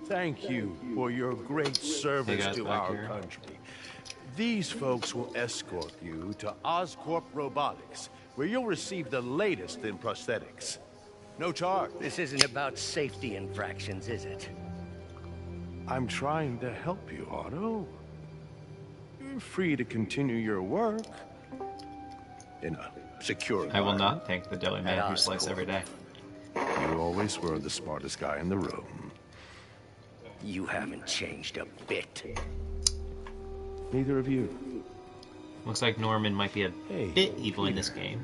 Thank you for your great service guys, to back our here. country. These folks will escort you to Oscorp Robotics, where you'll receive the latest in prosthetics. No charge. This isn't about safety infractions, is it? I'm trying to help you, Otto. You're free to continue your work in a secure I will environment. not thank the deli man who slices every day. You always were the smartest guy in the room. You haven't changed a bit. Neither of you. Looks like Norman might be a Hey, bit evil in this game.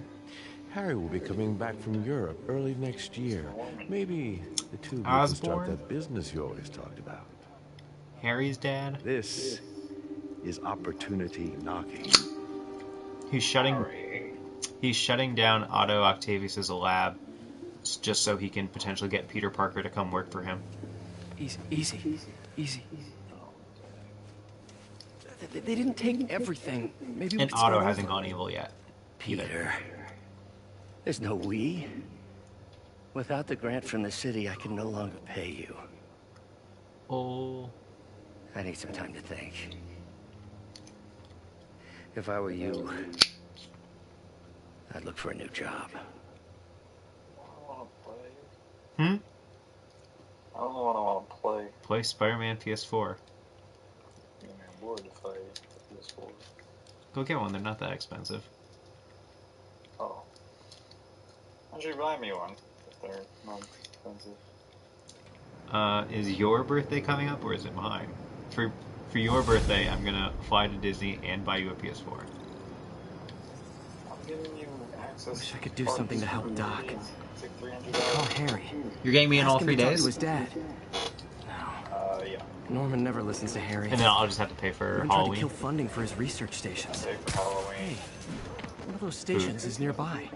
Harry will be coming back from Europe early next year. Maybe the two of you can Osborn? start that business you always talked about. Harry's dad. This is opportunity knocking. He's shutting down Otto Octavius' lab just so he can potentially get Peter Parker to come work for him. Easy. They didn't take everything. Maybe we And could start Otto over. hasn't gone evil yet. Peter, there's no we. Without the grant from the city, I can no longer pay you. Oh. I need some time to think. If I were you, I'd look for a new job. Hmm? I don't know what I want to play. Play Spider-Man PS4. I mean, I'm bored if I get PS4. Go get one, they're not that expensive. Oh. Why don't you buy me one if they're not expensive? Is your birthday coming up or is it mine? For your birthday, I'm gonna fly to Disney and buy you a PS4. I'm giving you access. Wish I could do something to help Doc. It's like $300. Call Harry. You're getting me in all Ask him 3 to talk days? to his dad. Yeah. Norman never listens to Harry. And then I'll just have to pay for Norman tried to Halloween. kill funding for his research stations. Save for Halloween. One of those stations is nearby.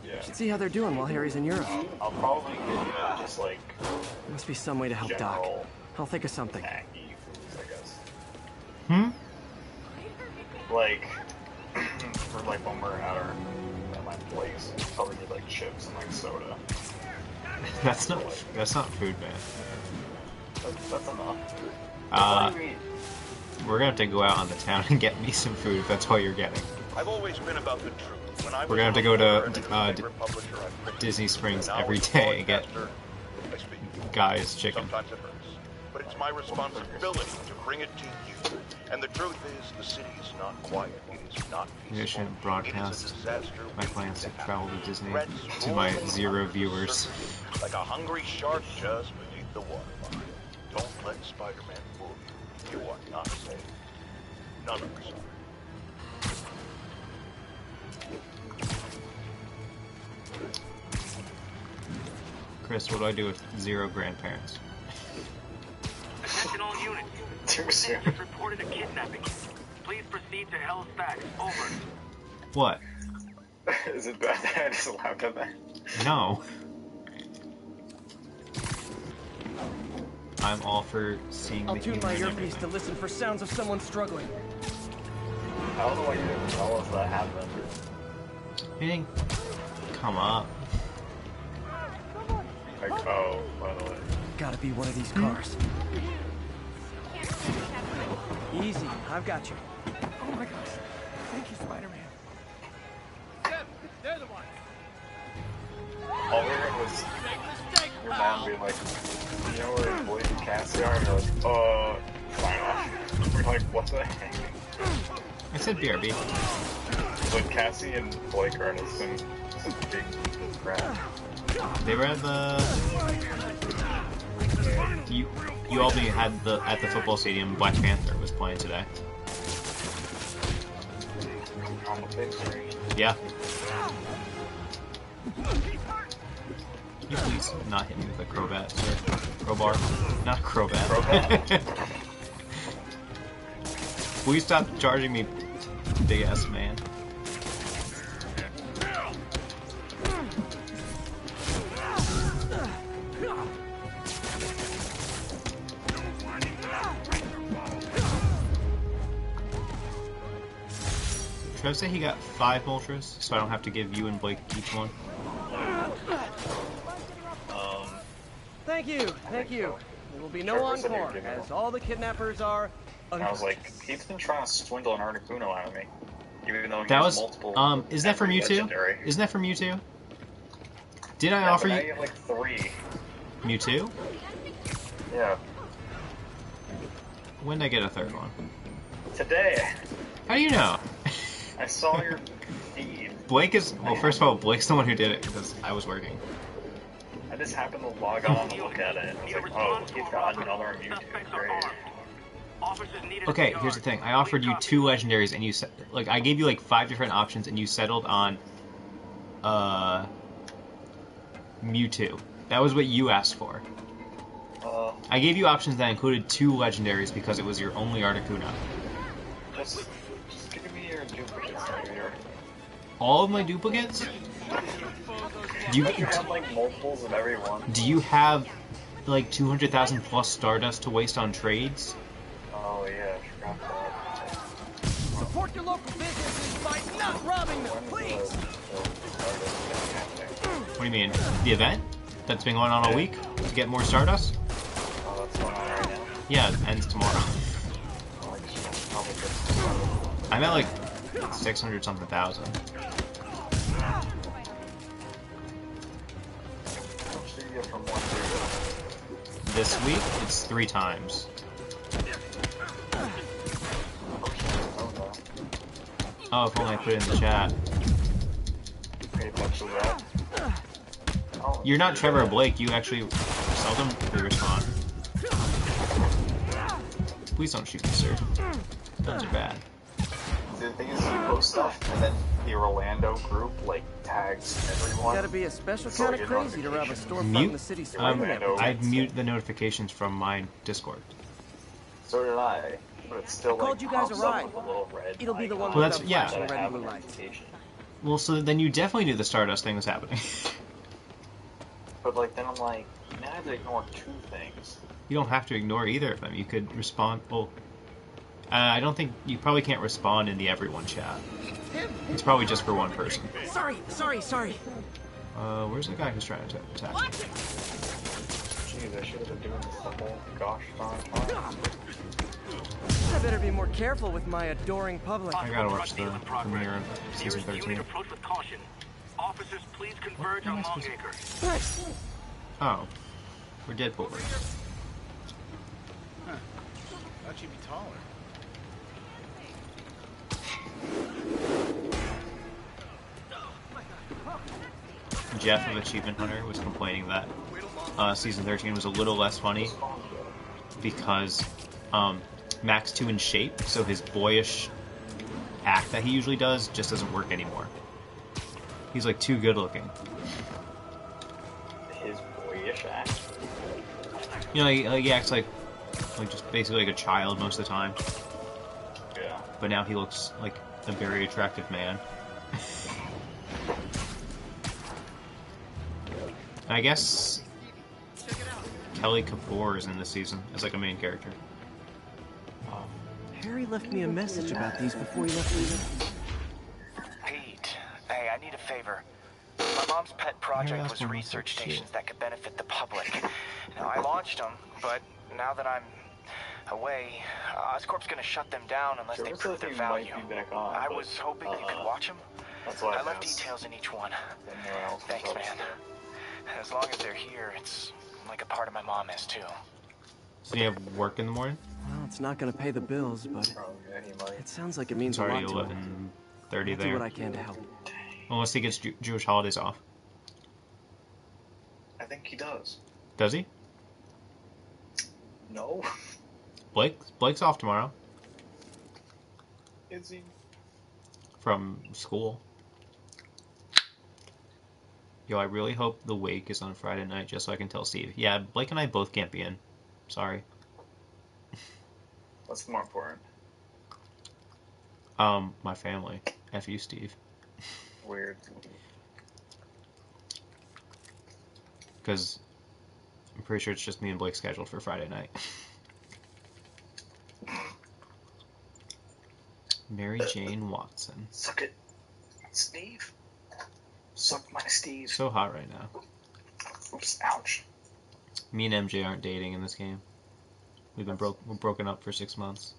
Yeah. Should see how they're doing while Harry's in Europe. I'll probably give you just like There must be some way to help Doc. general I'll think of something. tacky foods, I guess. Hmm? Like, for like when we're at my place, probably get like chips and like soda. That's not food, man. That's enough. Uh, we're gonna have to go out on the town and get me some food if that's all you're getting. I've always been about the truth. When I We're was gonna have to a go to, reporter and a newspaper publisher, I printed Disney news. Springs Now every as a day and get broadcaster, I speak. Guy's chicken. Sometimes it hurts, but it's my responsibility to bring it to you. And the truth is, the city is not quiet. It is not Maybe I peaceful. shouldn't broadcast It is a disaster my waiting plans to happen. travel to Disney Threats to my rolling 0 under the viewers. surface, like a hungry shark just beneath the waterline. Don't let Spider-Man fool you. You are not safe. None of us are. Chris, what do I do with 0 grandparents? Attention all units. Too soon. Just reported a kidnapping. Please proceed to Halifax. Over. What? Is it bad that I just laughed at that? No. I'm all for seeing I'll the tune humor my in earpiece everything. to listen for sounds of someone struggling. I don't know why you didn't tell us that happened. You didn't come up. Like, oh, by the way. Gotta be one of these cars. Easy, I've got you. Oh my gosh. Thank you, Spider-Man. All we heard was your mom being like, you know where Blake and Cassie are? And you're like, sign off. We're like, what the heck? I said BRB. But Cassie and Blake are in some big crap. They were at the. You all had at the football stadium. Black Panther was playing today. On the big screen. Yeah. Can you please not hit me with a crowbat, sir? Crowbar? Not a crowbat. Crowbat. Please stop charging me, big ass man. Should I say he got 5 Moltres, so I don't have to give you and Blake each one? Thank you, thank you. There will be no Trevor said he would encore, give me as one. all the kidnappers are. And I was like, he's been trying to swindle an Articuno out of me. Even though he That has was multiple. is that from every Mewtwo? legendary. Isn't that from Mewtwo? Did I Yeah, offer but now you you have like 3. Mewtwo? Yeah. When did I get a third one? Today, How do you know? I saw your feed. Blake is well. First of all, Blake's the one who did it because I was working. I just happened to log on and look at it. And I was like, oh, he's got another Mewtwo. Great. Okay, here's the thing. I offered you 2 legendaries, and you said like I gave you like 5 different options, and you settled on Mewtwo. That was what you asked for. I gave you options that included 2 legendaries because it was your only Articuno. Just give me your duplicates. All of my duplicates? Do you have like multiples of every one? do you have like 200,000 plus Stardust to waste on trades? Oh yeah, I forgot that. Support your local businesses by not robbing them, please. What do you mean? The event that's been going on all week to get more Stardust? Oh, that's going on right now. Yeah, it ends tomorrow. I'm at like 600 something thousand. How much do you get from one dude? This week it's 3 times. Oh, if only I put it in the chat. Pay attention to that. Oh, You're not Trevor or Blake. You actually seldom respond. Please don't shoot me, sir. Guns are bad. The thing is, you post stuff, and then the Orlando group like tags everyone. Gotta be a special So kind of you get crazy to rob a storefront in Mute. the city Um, square. I've muted the notifications from my Discord. So did I, but it's still Called like you guys a pops up ride. with a little red It'll be the one icon Well, with that's- the yeah. flashing that I red and have blue a lights. notification. Well, so then you definitely knew the Stardust thing was happening. But like then I'm like, now I have to ignore 2 things. You don't have to ignore either of them. You could respond. Well, I don't think you probably can't respond in the everyone chat. It's probably just for one person. Sorry. Where's the guy who's trying to attack? Jeez, I should have been doing this the whole gosh darn time. I better be more careful with my adoring public. I gotta watch the premiere of season Nearest 13. unit approach with caution. Officers, please converge on Longacre. Nice. Oh, we're Deadpool. Thought you'd be taller. Jeff of Achievement Hunter was complaining that season 13 was a little less funny because Mac's too in shape, so his boyish act that he usually does just doesn't work anymore. He's like too good looking. His boyish act. You know, he acts like just basically like a child most of the time. Yeah. But now he looks like a very attractive man. I guess Kelly Kapoor is in this season as like a main character. Harry left me a message about these before he left me. Pete, hey, I need a favor. My mom's pet project that's was one of research those stations shit. that could benefit the public. Now, I launched them, but now that I'm away, Oscorp's gonna shut them down unless they Sure, prove so their they might value. be back on, I but, was hoping you could watch them. That's why I left details in each one. Thanks, man. As long as they're here, it's like a part of my mom is too. So you have work in the morning? Well, it's not gonna pay the bills, but Oh, yeah, he might. it sounds like it It's means a already lot to him. 11:30 I'll do what I there. can to help. Unless he gets Jewish holidays off. I think he does. Does he? No. Blake's off tomorrow Is he? from school. Yo, I really hope the wake is on Friday night just so I can tell Steve. Yeah, Blake and I both can't be in. Sorry. What's more important? My family. F you, Steve. Weird. Because I'm pretty sure it's just me and Blake scheduled for Friday night. Mary Jane Watson. Suck it, Steve. Suck my Steve. So hot right now. Oops, ouch. Me and MJ aren't dating in this game. We're broken up for 6 months.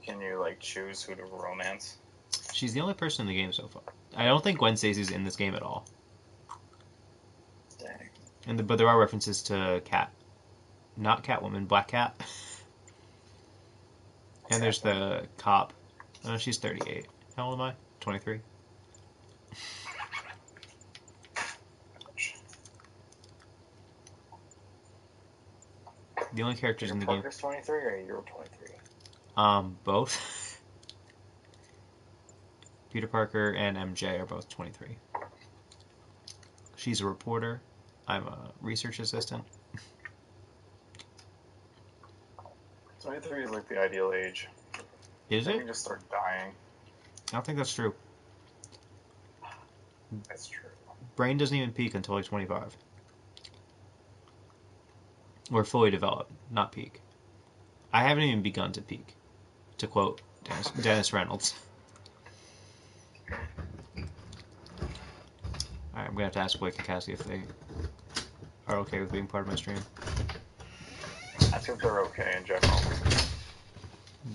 Can you like choose who to romance? She's the only person in the game so far. I don't think Gwen Stacy's in this game at all. Dang. But there are references to Cat, not Catwoman, Black Cat. And there's the cop. Oh, she's 38. How old am I? 23. The only characters in the game. Parker's 23 or you're 23? Both. Peter Parker and MJ are both 23. She's a reporter. I'm a research assistant. 23 is like the ideal age. Is Then it? you just start dying. I don't think that's true. That's true. Brain doesn't even peak until like 25. Or fully developed, not peak. I haven't even begun to peak, to quote Dennis Reynolds. Alright, I'm gonna have to ask Blake and Cassie if they are okay with being part of my stream. Ask if they're okay in general.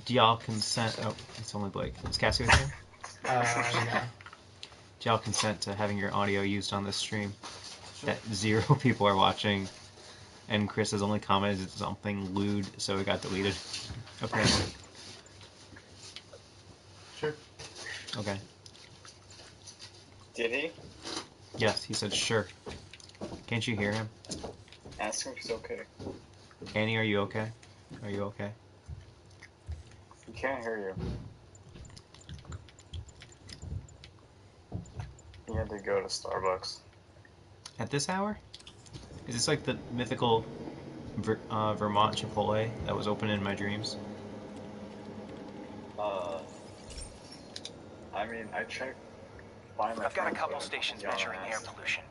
Do y'all consent? Oh, it's only Blake. Is Cassie with you? No. Do y'all consent to having your audio used on this stream? That 0 people are watching, and Chris has only commented something lewd, so it got deleted. Apparently. Sure. Okay. Did he? Yes, he said sure. Can't you hear him? Ask him if he's okay. Annie, are you okay? Are you okay? He can't hear you. He had to go to Starbucks. At this hour? Is this like the mythical Vermont Chipotle that was open in my dreams? I mean, I checked. Finally, I've got a couple stations measuring air pollution.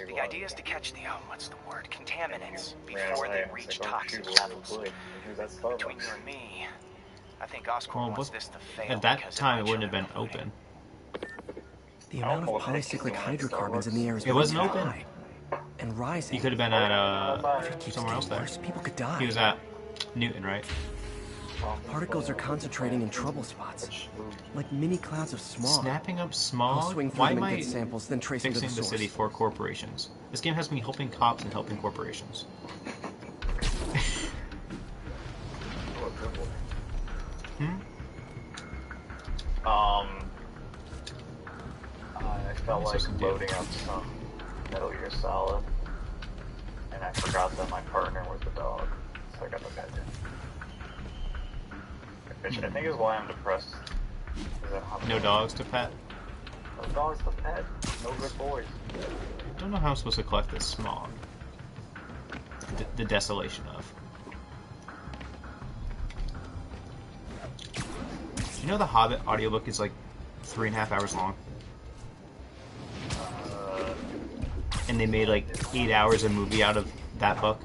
The idea is to catch the, what's the word, contaminants before they reach toxic levels. Between you and me, I think Oscorp Well, wants this to fail. at that because time, it might wouldn't have show been open. The amount of polycyclic hydrocarbons in the air is It wasn't really open. high and rising. He could have been at If it keeps somewhere else getting there. worse, people could die. He was at Newton, right? Particles are concentrating in trouble spots, like mini clouds of smog. Snapping up I'll smog? swing through Why them am and I get samples, then trace them to fixing the the source. city for corporations? This game has me helping cops and helping corporations. I felt like loading up some Metal Gear Solid, and I forgot that my partner was the dog, so I got the pet in. Which I think is why I'm depressed. No dogs to pet? No dogs to pet. No good boys. I don't know how I'm supposed to collect this smog. The desolation of. Do you know the Hobbit audiobook is like 3.5 hours long? And they made like 8 hours of movie out of that book.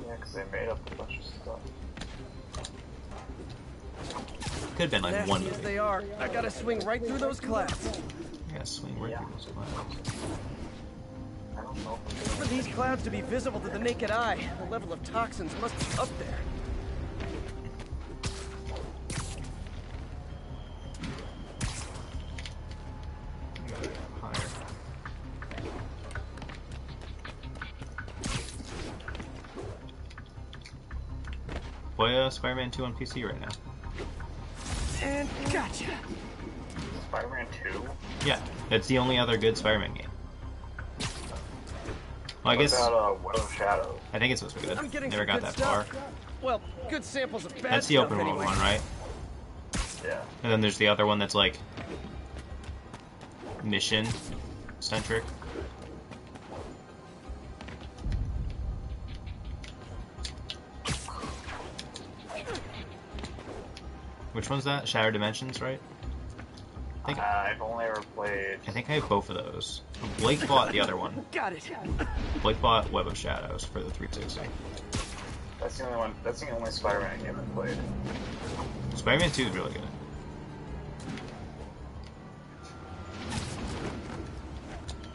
Yeah, because they made up a bunch of stuff. Could have been like one Nasty as movie. they are, I gotta swing right through those clouds. Yeah, swing right through those clouds. I don't know. For these clouds to be visible to the naked eye, the level of toxins must be up there. Higher. Play Spider-Man 2 on PC right now. And gotcha. Spider-Man 2? Yeah, that's the only other good Spider-Man game. Well, I What guess about Web of Shadows? I think it's supposed to be I'm good. getting Never some got good that far. stuff. Well, good samples of bad That's the stuff open world anyway. one, right? Yeah. And then there's the other one that's like mission centric. Which one's that? Shattered Dimensions, right? I've only ever played. I think I have both of those. Blake bought the other one. Got it. Blake bought Web of Shadows for the 360. That's the only one. That's the only Spider-Man game I played. Spider-Man 2 is really good.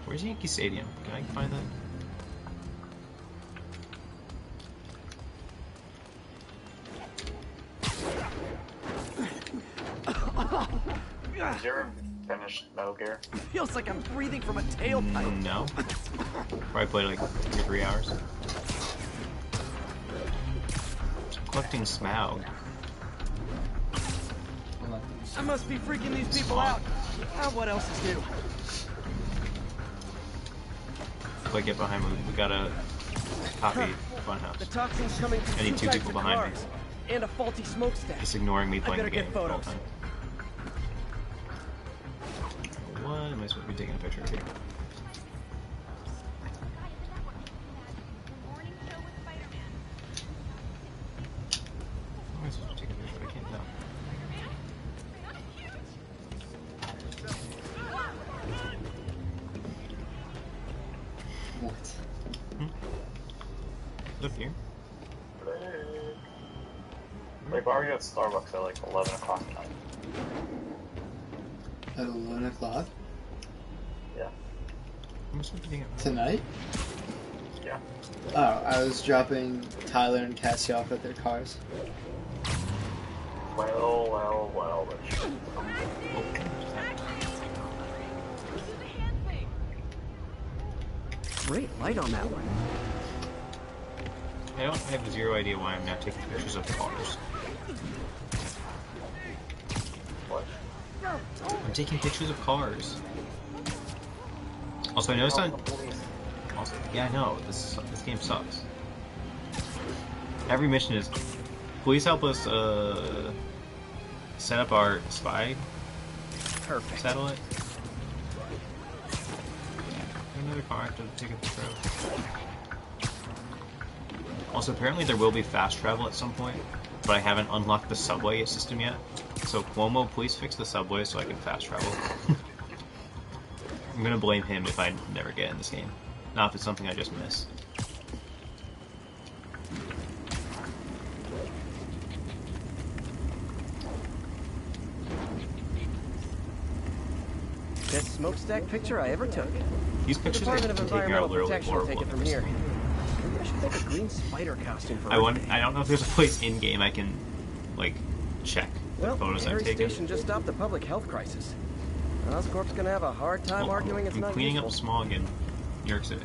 Where's Yankee Stadium? Can I find that? finished Metal Gear? Feels like I'm breathing from a tailpipe. No. Probably played like 2 or 3 hours. Collecting Smaug. I must be freaking these people out. What else is new? If I get behind me, we gotta copy Funhouse. The toxin's coming from I need 2 types people of behind me. cars and a faulty smokestack. Just ignoring me playing the better game get the whole photos. time. What am I supposed to be taking a picture of here? How am I supposed to take a picture? I can't tell. What? Look here. Like, why were you at Starbucks at like 11 o'clock at night? At 11 o'clock? Yeah. I'm supposed to be taking a Tonight? Yeah. Oh, I was dropping Tyler and Cassie off at their cars. Well, that's... Great light on that one. I don't have 0 idea why I'm not taking pictures of cars. What? I'm taking pictures of cars. Also, I noticed on... Also, yeah, I know. This game sucks. Every mission is... Please help us, set up our spy Perfect. satellite. Another car I have to take a picture of. Also, apparently there will be fast travel at some point, but I haven't unlocked the subway system yet. So Cuomo, please fix the subway so I can fast travel. I'm gonna blame him if I never get in this game. Not if it's something I just miss. Best smokestack picture I ever took. These The pictures I Department of can take are Environmental literally Protection will horrible. take it from here. Maybe I should make a green spider costume for I Earth don't know if there's a place in game I can, like, check the Well, photos I've Harry taken. Station just stopped the public health crisis. Oscorp's gonna have a hard time Well, arguing it's I'm not cleaning useful. up smog in New York City.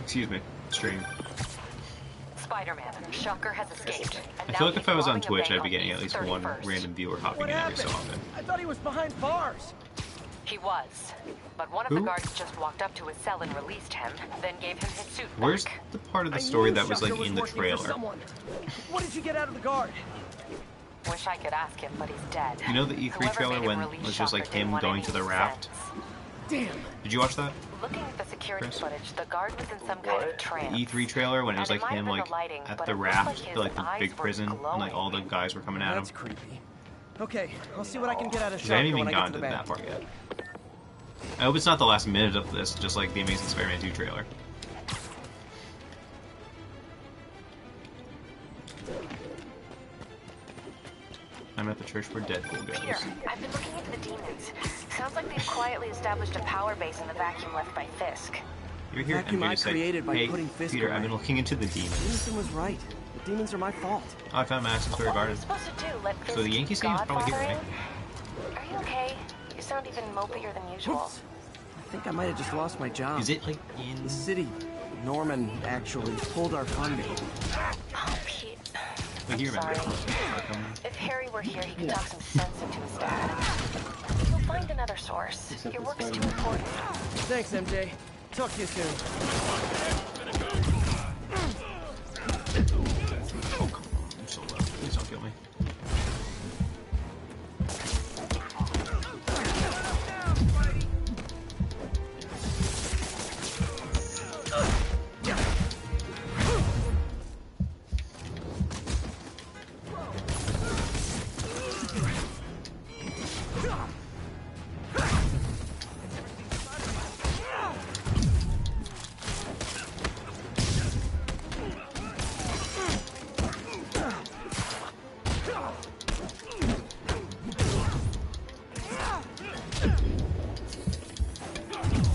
Excuse me, stream. Spider-Man, Shocker has escaped. I feel like if I was on Twitch, I'd be getting at least one random viewer hopping What in every so happened? often. I thought he was behind bars. He was. But one of Who? the guards just walked up to his cell and released him, then gave him his suit Where's back. the part of the I story knew that was Shocker like in the working for trailer? someone. What did you get out of the guard? Wish I could ask him, but he's dead. You know the E3 Whoever trailer made him when release it was just like Shocker him didn't want going any to the raft? sense. Damn. Did you watch that? Looking at the security Chris? footage, the guard was in some kind of The trance. E3 trailer when it was And like might him have been like the lighting, at but the it looked raft, like his like the eyes big were prison, and like all the guys were coming at him. That's creepy. Okay, I'll see what I can get out of 'Cause I Shocker haven't even when I get to gotten the to bank. that part yet. I hope it's not the last minute of this, just like the Amazing Spider-Man 2 trailer. I'm at the church where Deadpool goes. Peter, I've been looking into the demons. Sounds like they've quietly established a power base in the vacuum left by Fisk. You're here, Vacuum and I you say, created by hey, putting Fisk Peter, away. I've been looking into the demons. Jameson was right. The demons are my fault. Oh, I found Madison Square What are Garden. we supposed to do? Let Fisk So the Yankees game is probably here, right? Are you okay? You sound even mopier than usual. Oops. I think I might have just lost my job. Is it like in The city, Norman, actually pulled our funding. Oh, Pete. Like, you remember? Sorry. If Harry were here, he could talk some sense into his dad. He'll find another source. Your work's too important. Thanks, MJ. Talk to you soon. Oh, come on. I'm so low. Please don't kill me.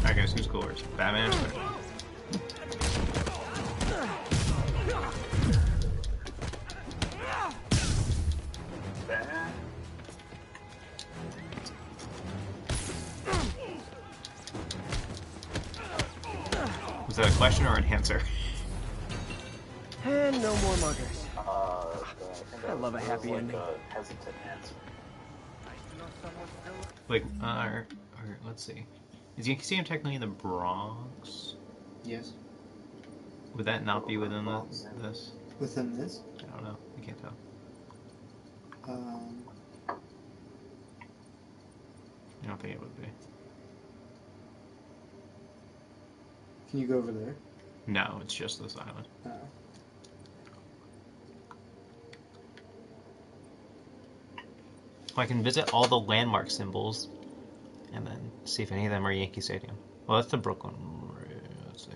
Alright guys, who scores? Batman or Spider-Man? that a question or an answer? And no more muggers. I love a happy ending. A hesitant answer. Like, or let's see. Is Yankee Stadium technically in the Bronx? Yes. Would that not be within this? Within this? I don't know. I can't tell. I don't think it would be. Can you go over there? No, it's just this island. Oh. I can visit all the landmark symbols and then see if any of them are Yankee Stadium. Well, that's the Brooklyn. Let's see.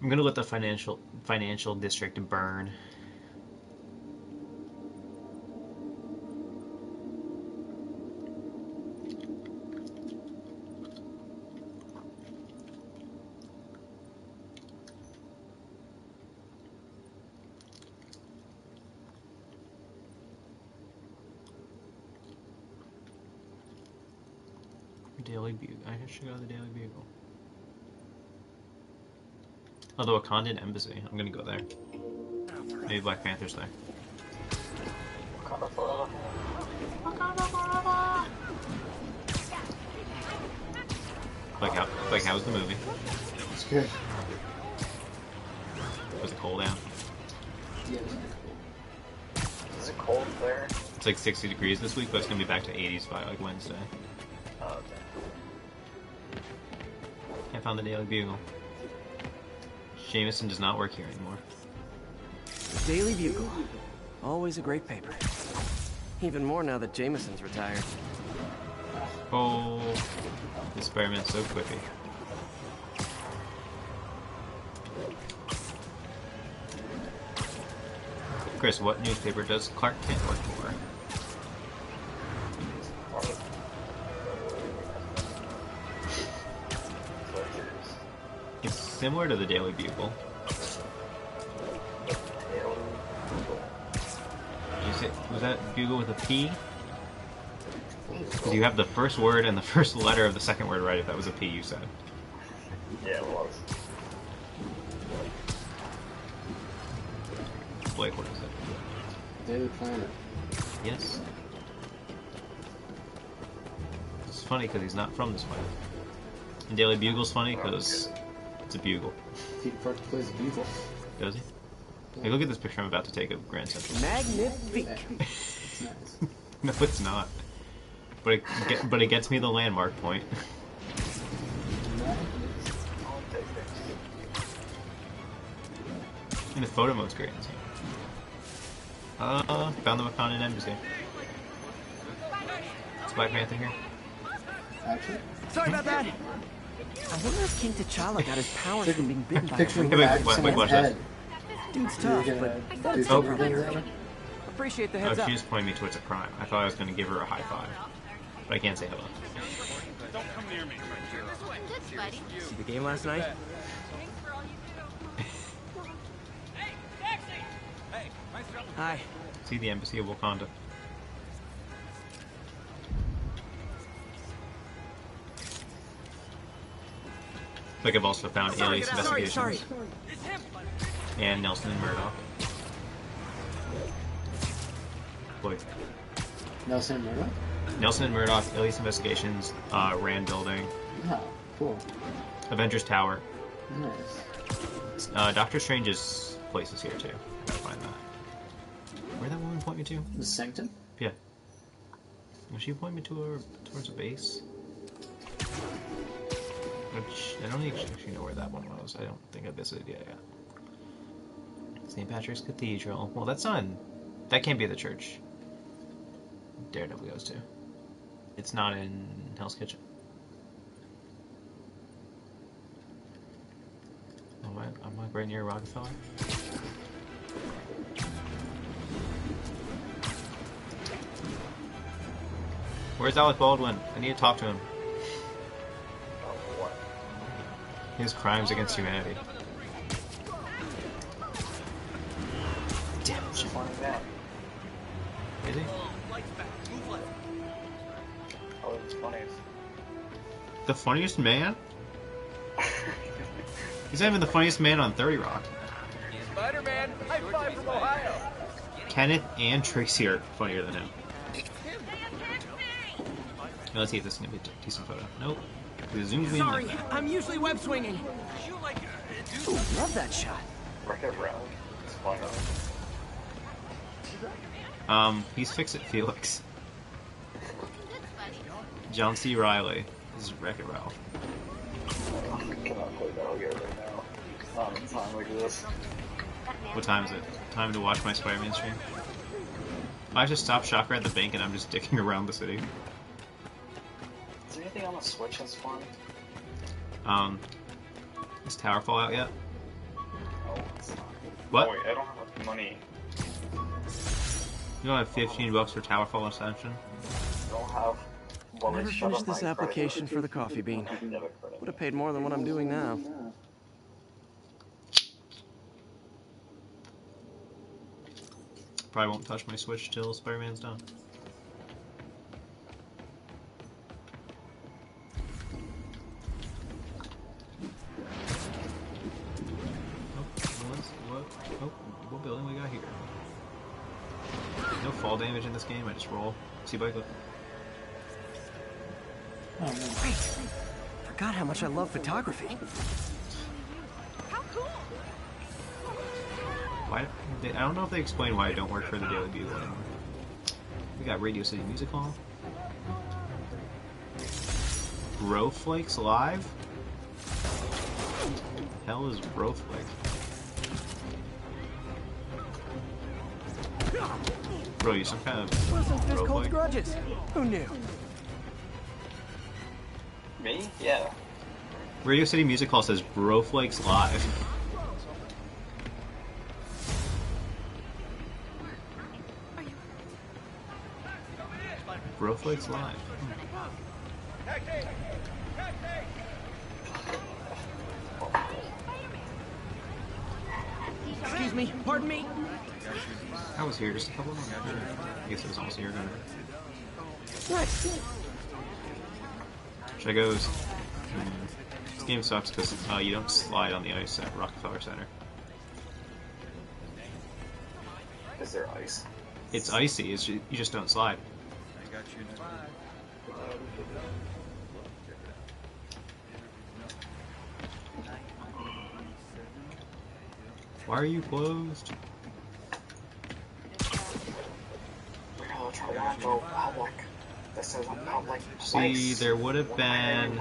I'm gonna let the financial district burn. Daily Bugle. I should go to the Daily Bugle. Oh, the Wakandan Embassy. I'm gonna go there. Maybe Black Panther's there. Like how was the movie? It's good. Was it cold out? Yeah. Is it cold there? It's like 60 degrees this week, but it's gonna be back to 80s by like Wednesday. Oh, okay. I found the Daily Bugle. Jameson does not work here anymore. Daily Bugle. Always a great paper. Even more now that Jameson's retired. Oh, this Spider-Man's so quippy. Chris, what newspaper does Clark Kent work for? It's similar to the Daily Bugle. Was that Bugle with a P? Because you have the first word and the first letter of the second word right if that was a P you said. Yeah, it was. Blake, what is it? Daily Planet. Yes. It's funny because he's not from this planet. And Daily Bugle's funny because it's a bugle. Peter Parker plays a bugle. Does he? Hey, look at this picture I'm about to take of Grand Central. Magnifique. It's nice. No, it's not. But it gets me the landmark point. And the photo mode's great. Found the Wakandan Embassy. Is Black Panther here? Actually? Sorry about that. I wonder if King T'Challa got his powers from being bitten by a Picture rat. of wait, someone's watch this. head. Dude's You're tough, gonna but do something there? appreciate the Oh, heads up. she just pointed me towards a crime. I thought I was going to give her a high five. But I can't say hello. Don't come near me. See the game last night? Hi. See the Embassy of Wakanda. Like I've also found Alias Investigations and Nelson and Murdoch. Boy. Nelson and Murdoch? Nelson and Murdoch, Alias Investigations, Rand Building, Oh, cool. Avengers Tower. Nice. Doctor Strange's place is here too. Gotta find that. Where'd that woman point me to? The Sanctum? Yeah. Was she point me towards a base? Which, I don't actually know where that one was. I don't think I visited yet. St. Patrick's Cathedral. Well, that's not in... That can't be the church Daredevil goes to. It's not in Hell's Kitchen. Am I right near Rockefeller? Where's Alec Baldwin? I need to talk to him. His crimes against humanity. Damn it. Is he? Oh, it's funny. The funniest man? He's not even the funniest man on 30 Rock. Spider-Man, high five from Ohio. Kenneth and Tracy are funnier than him. Now let's see if this is gonna be a decent photo. Nope. The zoom's being Sorry, I'm usually web swinging. Ooh, love that shot. Wreck-It Ralph. It's funny. He's Fix-It Felix. John C. Riley is Wreck-It Ralph. I cannot play Metal Gear right now. Not in time like this. What time is it? Time to watch my Spider-Man stream? I just stopped Shocker at the bank and I'm just dicking around the city. Is there anything on the Switch that's fun? Is Towerfall out yet? No, it's not. What? Oh, wait, I don't have money. You don't have $15 for Towerfall Ascension? I don't have... Well, Never finished this application for the coffee bean. Would have paid more than what I'm doing now. Probably won't touch my Switch till Spider-Man's done. What building we got here? No fall damage in this game, I just roll. See bike look. Oh, man. Wait, forgot how much I love photography. How cool! Why? I don't know if they explain why I don't work for the Daily Bugle anymore. We got Radio City Music Hall. Broflakes Live? Hell is Broflake? Bro, you some kind of Wilson Fisk holds Broflake? grudges. Who knew? Me? Yeah. Radio City Music Hall says Broflakes Live. Broflakes Live. Excuse me, pardon me. I was here just a couple of months ago. I guess it was almost a year ago. Nice. Should I go? This game sucks because you don't slide on the ice at Rockefeller Center. Is there ice? It's icy. It's you just don't slide. Why are you closed? Toronto public. This is a public See, place. there would have been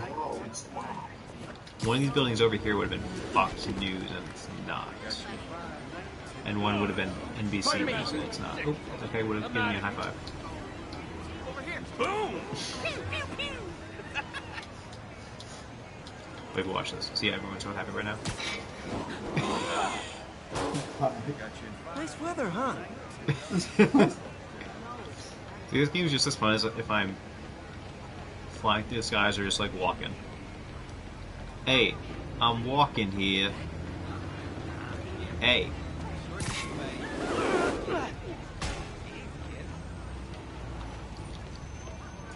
one of these buildings over here would have been Fox News, and it's not. And one would have been NBC News, and it's not. Oh, okay, would have given me a high five. Over here. Boom! Wait, watch this. See, everyone's so happy right now. Nice weather, huh? See, this game is just as fun as if I'm flying through the skies or just like walking. Hey, I'm walking here. Hey.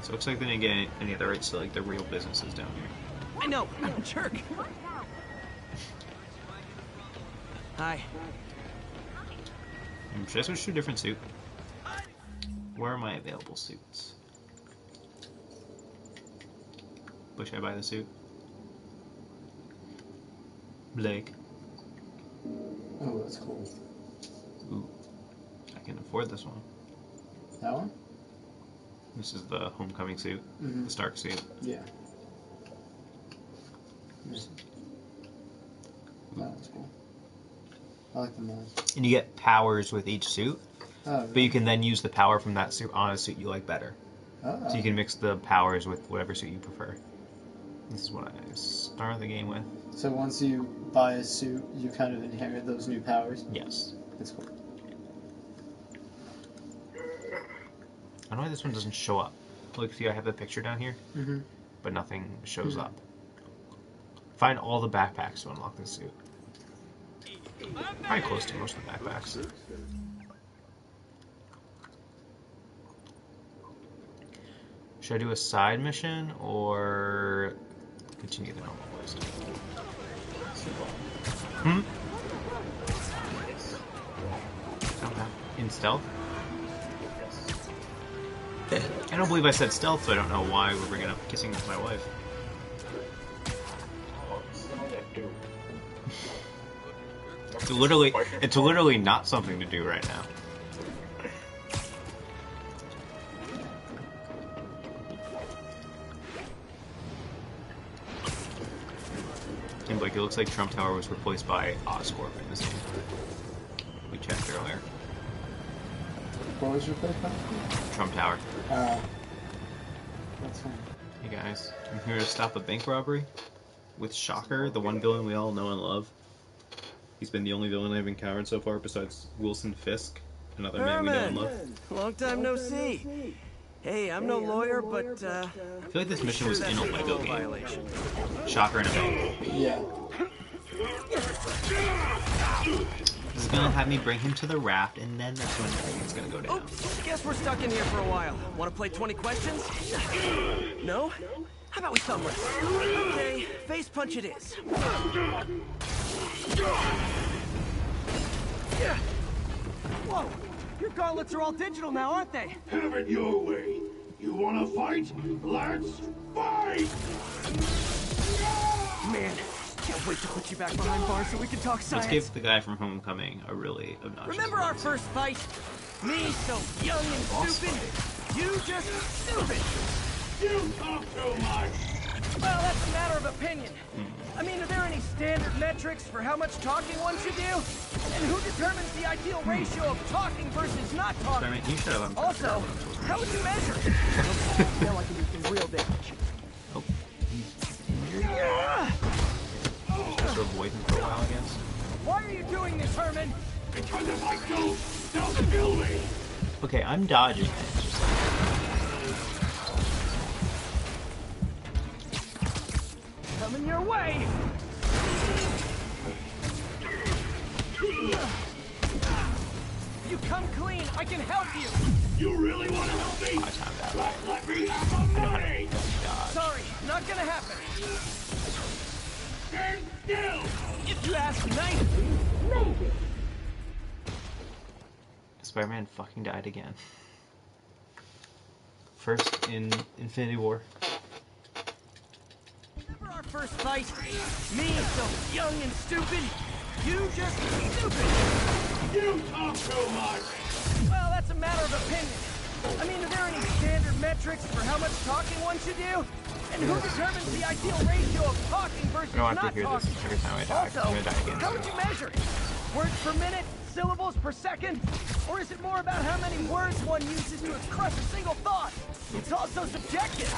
So it looks like they didn't get any of the rights to like the real businesses down here. I know, I'm a jerk. Hi. Should I switch to a different suit? Where are my available suits? But should I buy the suit? Blake. Oh, that's cool. Ooh. I can afford this one. That one? This is the homecoming suit. Mhm. The Stark suit. Yeah. That one's cool. I like them all. And you get powers with each suit. Oh, really? But you can then use the power from that suit on a suit you like better. Oh. So you can mix the powers with whatever suit you prefer. This is what I started the game with. So once you buy a suit, you kind of inherit those new powers? Yes. That's cool. I don't know why this one doesn't show up. Look, see, I have the picture down here, but nothing shows up. Find all the backpacks to unlock this suit. Probably close to most of the backpacks. Should I do a side mission or continue the normal list? Hmm? In stealth? I don't believe I said stealth, so I don't know why we're bringing up kissing with my wife. It's literally not something to do right now. Seems like it looks like Trump Tower was replaced by Oscorp in this game. We checked earlier. What was replaced by? Trump Tower. That's fine. Hey guys, I'm here to stop a bank robbery with Shocker, the one villain we all know and love. He's been the only villain I've encountered so far besides Wilson Fisk, another man we know and love. Long time no see. Hey, I'm no lawyer, but I feel like this mission was in a Lego game. Shocker in a bank. Yeah. This is gonna have me bring him to the raft, and then that's when everything's gonna go down. Oops, guess we're stuck in here for a while. Want to play 20 questions? No? How about we thumb wrestle? Okay, face punch it is. Whoa! Your gauntlets are all digital now, aren't they? Have it your way. You wanna fight? Let's fight! Man, can't wait to put you back behind bars so we can talk science. Let's give the guy from Homecoming a really obnoxious Remember our voice. first fight? Me so young and stupid. You just stupid. You talk too much! Well, that's a matter of opinion. I mean, are there any standard metrics for how much talking one should do? And who determines the ideal ratio of talking versus not talking? Sorry, you shut up. Also, how would you measure it? Now I can do some real damage. Oh. Just avoid him for a while, I guess. Why are you doing this, Herman? Because if I don't, they'll kill me! Okay, I'm dodging it. It's just like... Coming your way! You come clean, I can help you! You really want to help me? I timed that right. Let me have some money! Dodge. Sorry, not gonna happen. Stand still! If you ask nicely, maybe. Spider-Man fucking died again. First in Infinity War. Remember our first fight? Me so young and stupid. You just stupid. You talk too much! Well, that's a matter of opinion. I mean, are there any standard metrics for how much talking one should do? And who determines the ideal ratio of talking versus I don't not have to hear talking? this every time I die. Also, I'm gonna die again. how would you measure it? Words per minute? Syllables per second? Or is it more about how many words one uses to express a single thought? It's also subjective.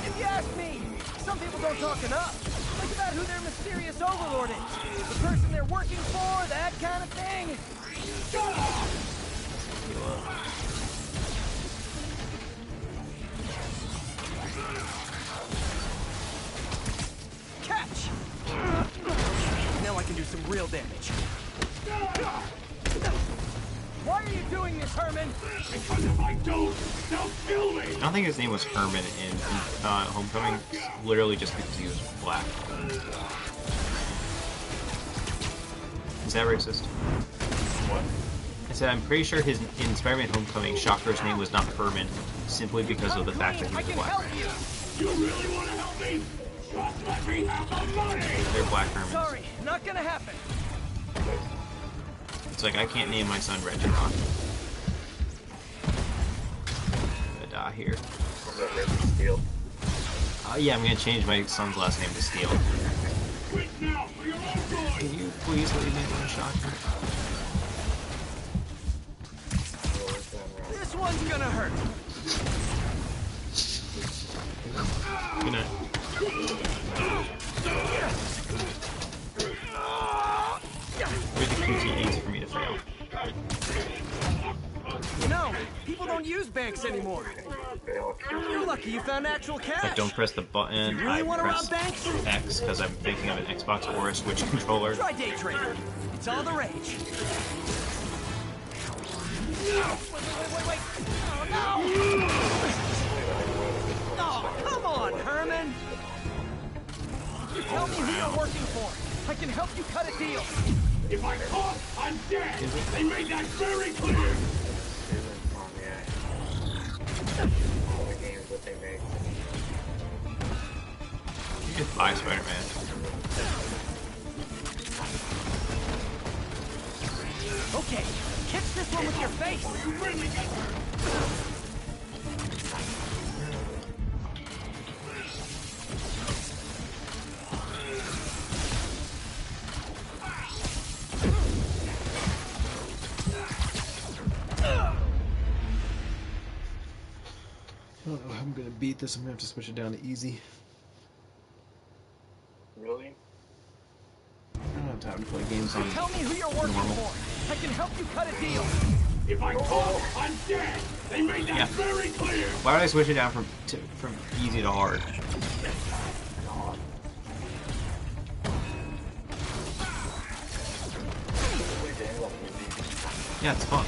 If you ask me, some people don't talk enough. Think about who their mysterious overlord is. The person they're working for, that kind of thing. Shut up! Catch! Now I can do some real damage. Why are you doing this, Herman? Because if I don't, they'll kill me! I don't think his name was Herman in Homecoming, literally just because he was black. Is that racist? What? I said I'm pretty sure in Spider-Man Homecoming, Shocker's name was not Herman, simply because of the fact that he was black. You really want to help me? Just let me have the money! They're black Hermans. Sorry, not gonna happen. It's like I can't name my son Reggie Rock. I'm gonna die here. Steel. Yeah, I'm gonna change my son's last name to Steel. Quit now for your own good! Can you please leave me alone, Shocker? This one's gonna hurt. Good night. Where's the QT8s for me to fail? No, people don't use banks anymore. You're lucky you found actual cash. I don't press the button. You really I wanna press rob banks? X because I'm thinking of an Xbox or a Switch controller. Try day trading. It's all the rage. Wait. Oh, no! Oh, come on, Herman! You tell me who you're working for. I can help you cut a deal. If I'm caught, I'm dead. They made that very clear. All the games that they make. You could buy Spider-Man. Okay, catch this one with your face. You really got hurt. I don't know how I'm gonna beat this. I'm gonna have to switch it down to easy. Really? I don't have time to play games on Tell me who you're working normal. for. I can help you cut a deal. If I'm caught, I'm dead. They made that very clear. Why would I switch it down from easy to hard? Yeah, it's fun.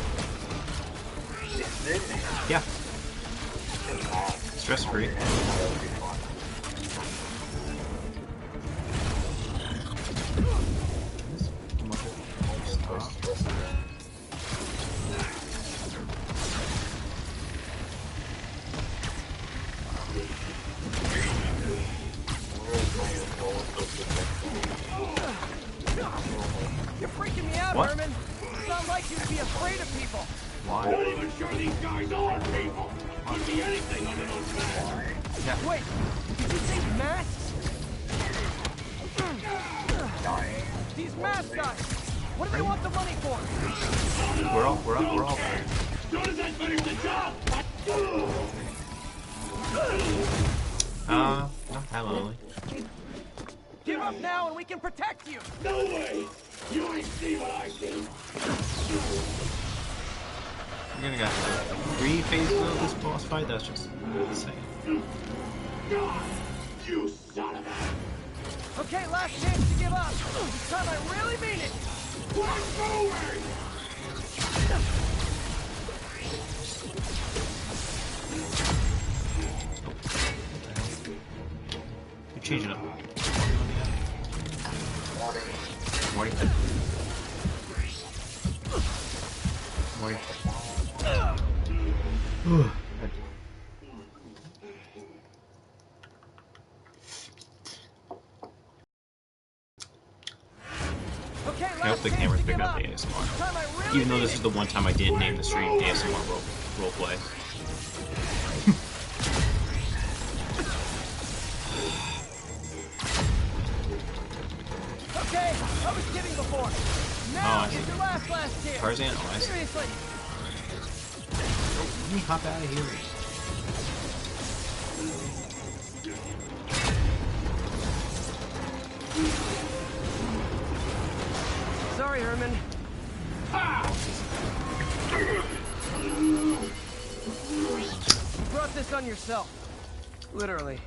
Yeah. Stress free. You're freaking me out, What? Herman. You sound like you'd be afraid of people. Why? Not even sure these guys are people. Could be anything under those masks. Yeah. Wait, did you say masks? These mask guys. What do they want the money for? We're all bad. Soon as I finish the job, Not that lonely. Give up now and we can protect you. no way. You ain't see what I see. We're gonna got 3 phases of this boss fight. That's just insane. God, you son of a... Okay, last chance to give up. This time I really mean it. What's going? You're changing up. Morty. Morty. Okay, I hope the camera's picking up the ASMR. Even though this is the one time I didn't name the stream ASMR roleplay. Okay, I was kidding before. Now I see. is your last chance. Tarzan? Oh, I see. Seriously. Let me hop out of here. Sorry, Herman. You brought this on yourself. Literally.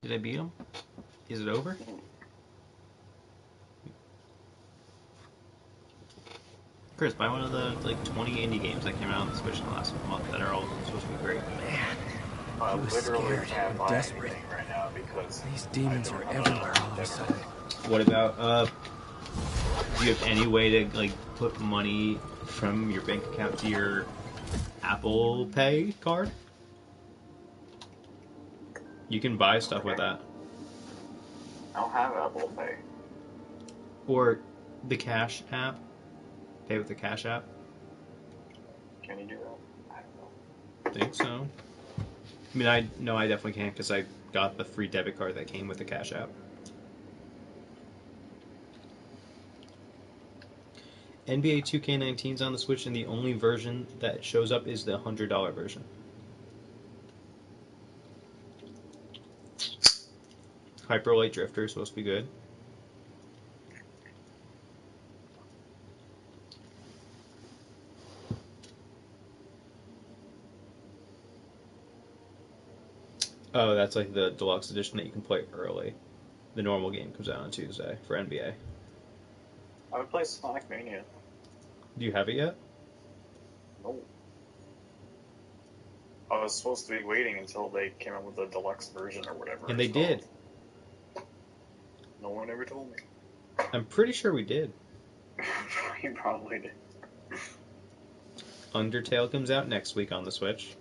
Did I beat him? Is it over? Chris, buy one of the like 20 indie games that came out on the Switch in the last month that are all supposed to be great. Man, I was literally scared can't and buy desperate. anything right now because these demons are everywhere all of a sudden. What about do you have any way to like put money from your bank account to your Apple Pay card? You can buy stuff with that. I don't have Apple Pay. Or the Cash app. Pay with the Cash app. Can you do that? I don't know. I think so. I mean, I definitely can because I got the free debit card that came with the Cash app. NBA 2K19 is on the Switch, and the only version that shows up is the $100 version. Hyper Light Drifter is supposed to be good. Oh, that's like the deluxe edition that you can play early. The normal game comes out on Tuesday for NBA. I would play Sonic Mania. Do you have it yet? No. I was supposed to be waiting until they came out with the deluxe version or whatever. And they did. No one ever told me. I'm pretty sure we did. You probably did. Undertale comes out next week on the Switch.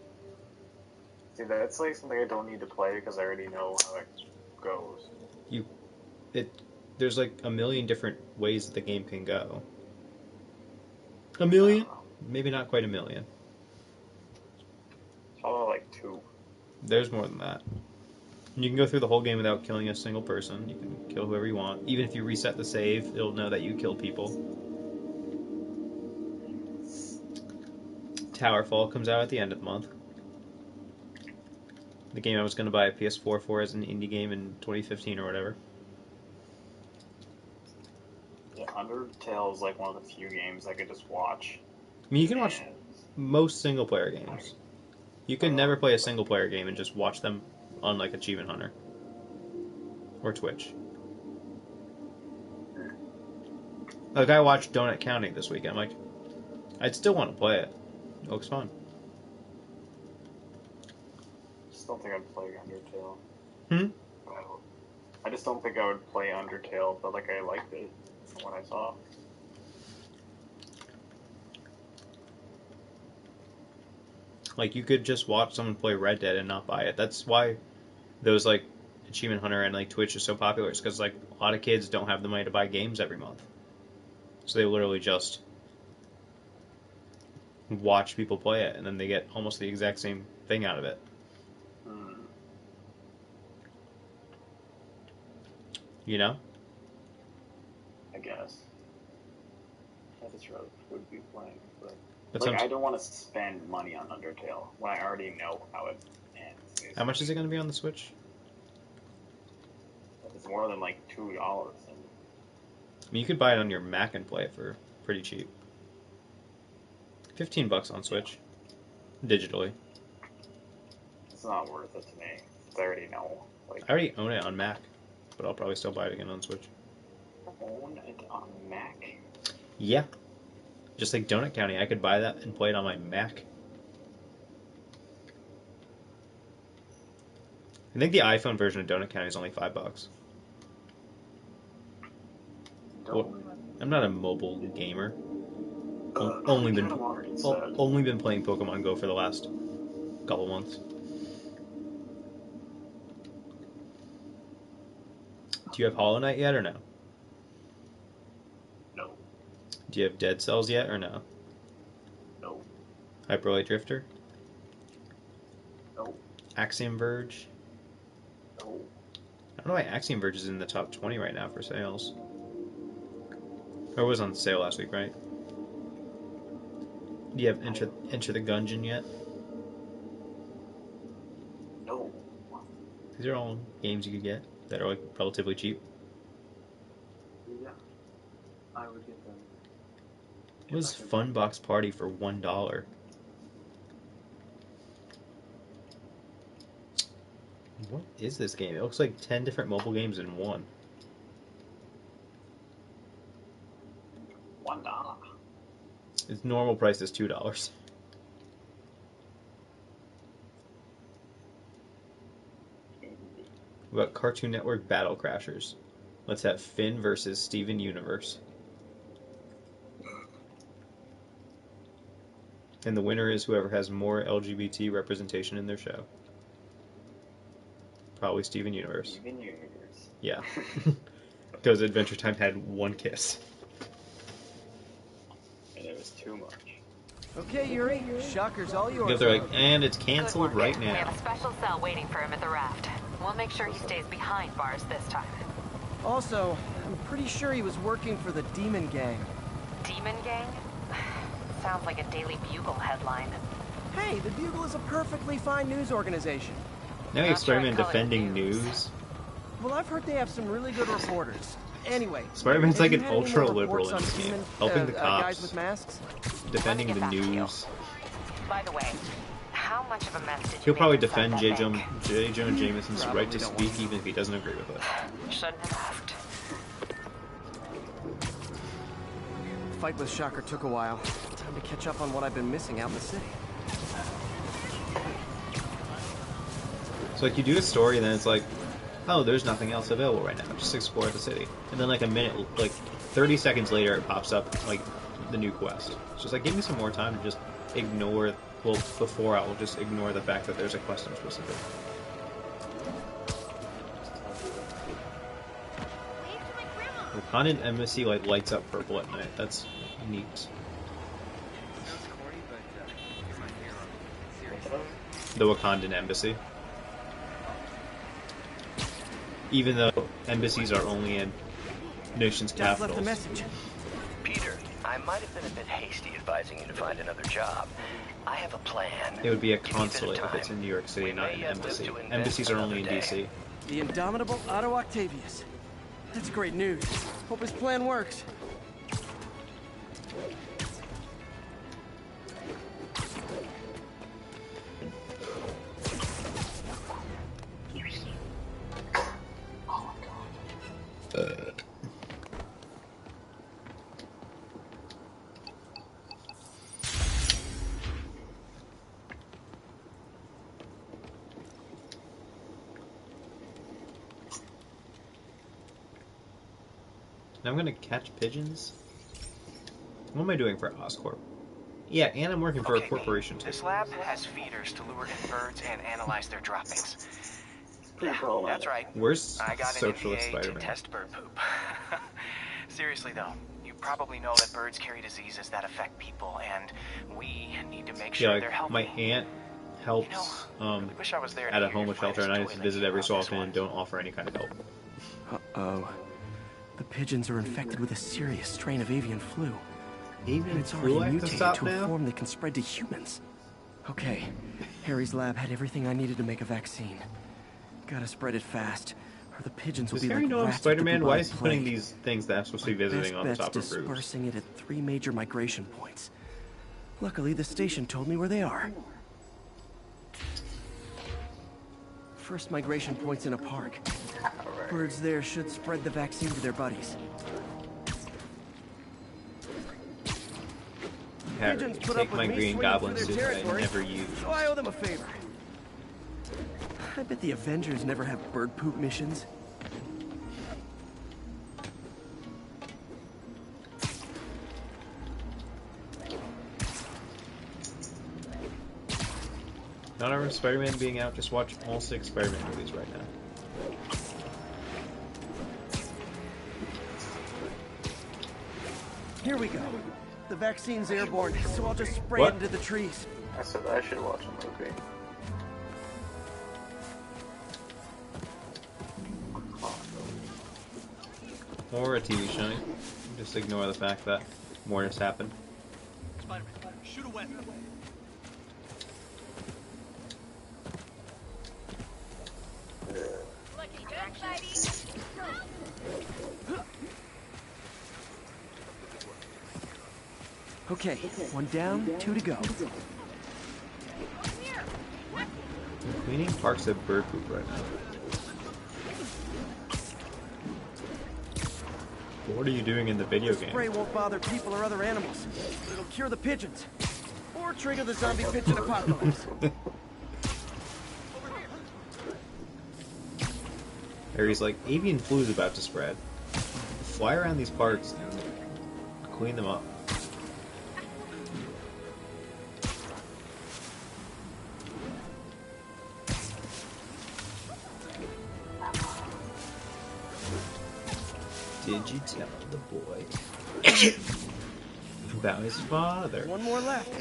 See, that's like something I don't need to play because I already know how it goes. There's like a million different ways that the game can go. A million? Maybe not quite a million. Probably like 2. There's more than that. You can go through the whole game without killing a single person. You can kill whoever you want. Even if you reset the save, it'll know that you kill people. Towerfall comes out at the end of the month. The game I was going to buy a PS4 for as an indie game in 2015 or whatever. Yeah, Undertale is like one of the few games I could just watch. I mean, you can watch most single-player games. You can never play a single-player game and just watch them on, like, Achievement Hunter. Or Twitch. Like, I watched Donut County this weekend. I'm like, I'd still want to play it. It looks fun. I just don't think I'd play Undertale. Hmm? I just don't think I would play Undertale, but, like, I liked it from what I saw. Like, you could just watch someone play Red Dead and not buy it. That's why those, like, Achievement Hunter and, like, Twitch are so popular. It's because, like, a lot of kids don't have the money to buy games every month. So they literally just watch people play it, and then they get almost the exact same thing out of it. You know? I guess. I just would be playing, but... That's like, I don't want to spend money on Undertale when I already know how it ends. Basically. How much is it going to be on the Switch? It's more than like $2. And... I mean, you could buy it on your Mac and play it for pretty cheap. $15 on Switch. Digitally. It's not worth it to me. I already know. Like, I already own it on Mac, but I'll probably still buy it again on Switch. Own it on Mac? Yeah. Just like Donut County, I could buy that and play it on my Mac. I think the iPhone version of Donut County is only $5. Well, I'm not a mobile gamer. Only been playing Pokemon Go for the last couple months. Do you have Hollow Knight yet or no? No. Do you have Dead Cells yet or no? No. Hyper Light Drifter? No. Axiom Verge? No. I don't know why Axiom Verge is in the top 20 right now for sales. Or it was on sale last week, right? Do you have Enter the Gungeon yet? No. These are all games you could get that are like relatively cheap. Yeah. I would get them. What was Funbox Party for $1? What is this game? It looks like 10 different mobile games in one. $1. Its normal price is $2. What about Cartoon Network Battle Crashers? Let's have Finn versus Steven Universe. And the winner is whoever has more LGBT representation in their show. Probably Steven Universe. Steven Universe. Yeah. Because Adventure Time had one kiss. And it was too much. Okay, Yuri. Shocker's all yours. Because they're like, and it's canceled right We have now. a special cell waiting for him at the raft. We'll make sure he stays behind bars this time. Also, I'm pretty sure he was working for the Demon Gang. Demon Gang? Sounds like a Daily Bugle headline. Hey, the Bugle is a perfectly fine news organization. Now you Spider-Man defending news. Well, I've heard they have some really good reporters. Anyway, Spider-Man's like have an you had any ultra more liberal reports in this on game, demon, helping the guys cops, with masks? defending Let me the get back to you. news. By the way, how much of a mess did you He'll make probably inside defend that J. bank? Jonah Jameson's Probably right to don't speak want even if he doesn't agree with it. Shouldn't have asked. The fight with Shocker took a while. Time to catch up on what I've been missing out in the city. like you do a story, and then it's like, oh, there's nothing else available right now. Just explore the city. And then like a minute, like 30 seconds later, it pops up like the new quest. It's just like, give me some more time to just ignore. Well, before I will just ignore the fact that there's a quest I'm supposed to do. The Wakandan embassy like lights up purple at night. That's neat. The Wakandan embassy. Even though embassies are only in nations' capitals. Left a message. Peter, I might have been a bit hasty advising you to find another job. I have a plan. It would be a consulate if it's in New York City, not an embassy. Embassies are only in DC. The indomitable Otto Octavius. That's great news. Hope his plan works. Now I'm gonna catch pigeons. What am I doing for Oscorp? Yeah, and I'm working for a corporation too. This lab has feeders to lure in birds and analyze their droppings. That's right. Where's I got Socialist an NDA to Spider-Man? test bird poop. Seriously though, you probably know that birds carry diseases that affect people, and we need to make sure Yeah, they're like, healthy. my aunt helps wish I was there to at a hear your homeless shelter, and I just toilet visit every so about this often and don't offer any kind of help. Uh-oh. The pigeons are infected with a serious strain of avian flu. Avian it's flu already I have to mutated stop to now? a form that can spread to humans. Okay, Harry's lab had everything I needed to make a vaccine. Gotta spread it fast, or the pigeons will Does be Harry like know I'm rats with Spider-Man? the Why bubonic is he putting plague. these things that I'm supposed to be visiting on the top of roofs? Dispersing it at 3 major migration points. Luckily, the station told me where they are. First migration point's in a park. Birds there should spread the vaccine to their buddies. Harry, Pigeons put take up with my me green swinging goblin through suit their that I territory, never use. So I owe them a favor. I bet the Avengers never have bird poop missions. Not over Spider-Man being out, just watch all 6 Spider-Man movies right now. Here we go. The vaccine's airborne, so I'll just spray What? it into the trees. I said I should watch a movie. Or a TV show. Just ignore the fact that more has happened. Spider-Man, shoot a weapon. Looking good, buddy. Okay, 1 down, 2 to go. I'm cleaning parks of bird poop right now. But what are you doing in the video game? Spray won't bother people or other animals. It'll cure the pigeons. Or trigger the zombie pigeon apocalypse. Harry's like, avian flu is about to spread. Fly around these parks and clean them up. Did you tell the boy about his father? 1 more left.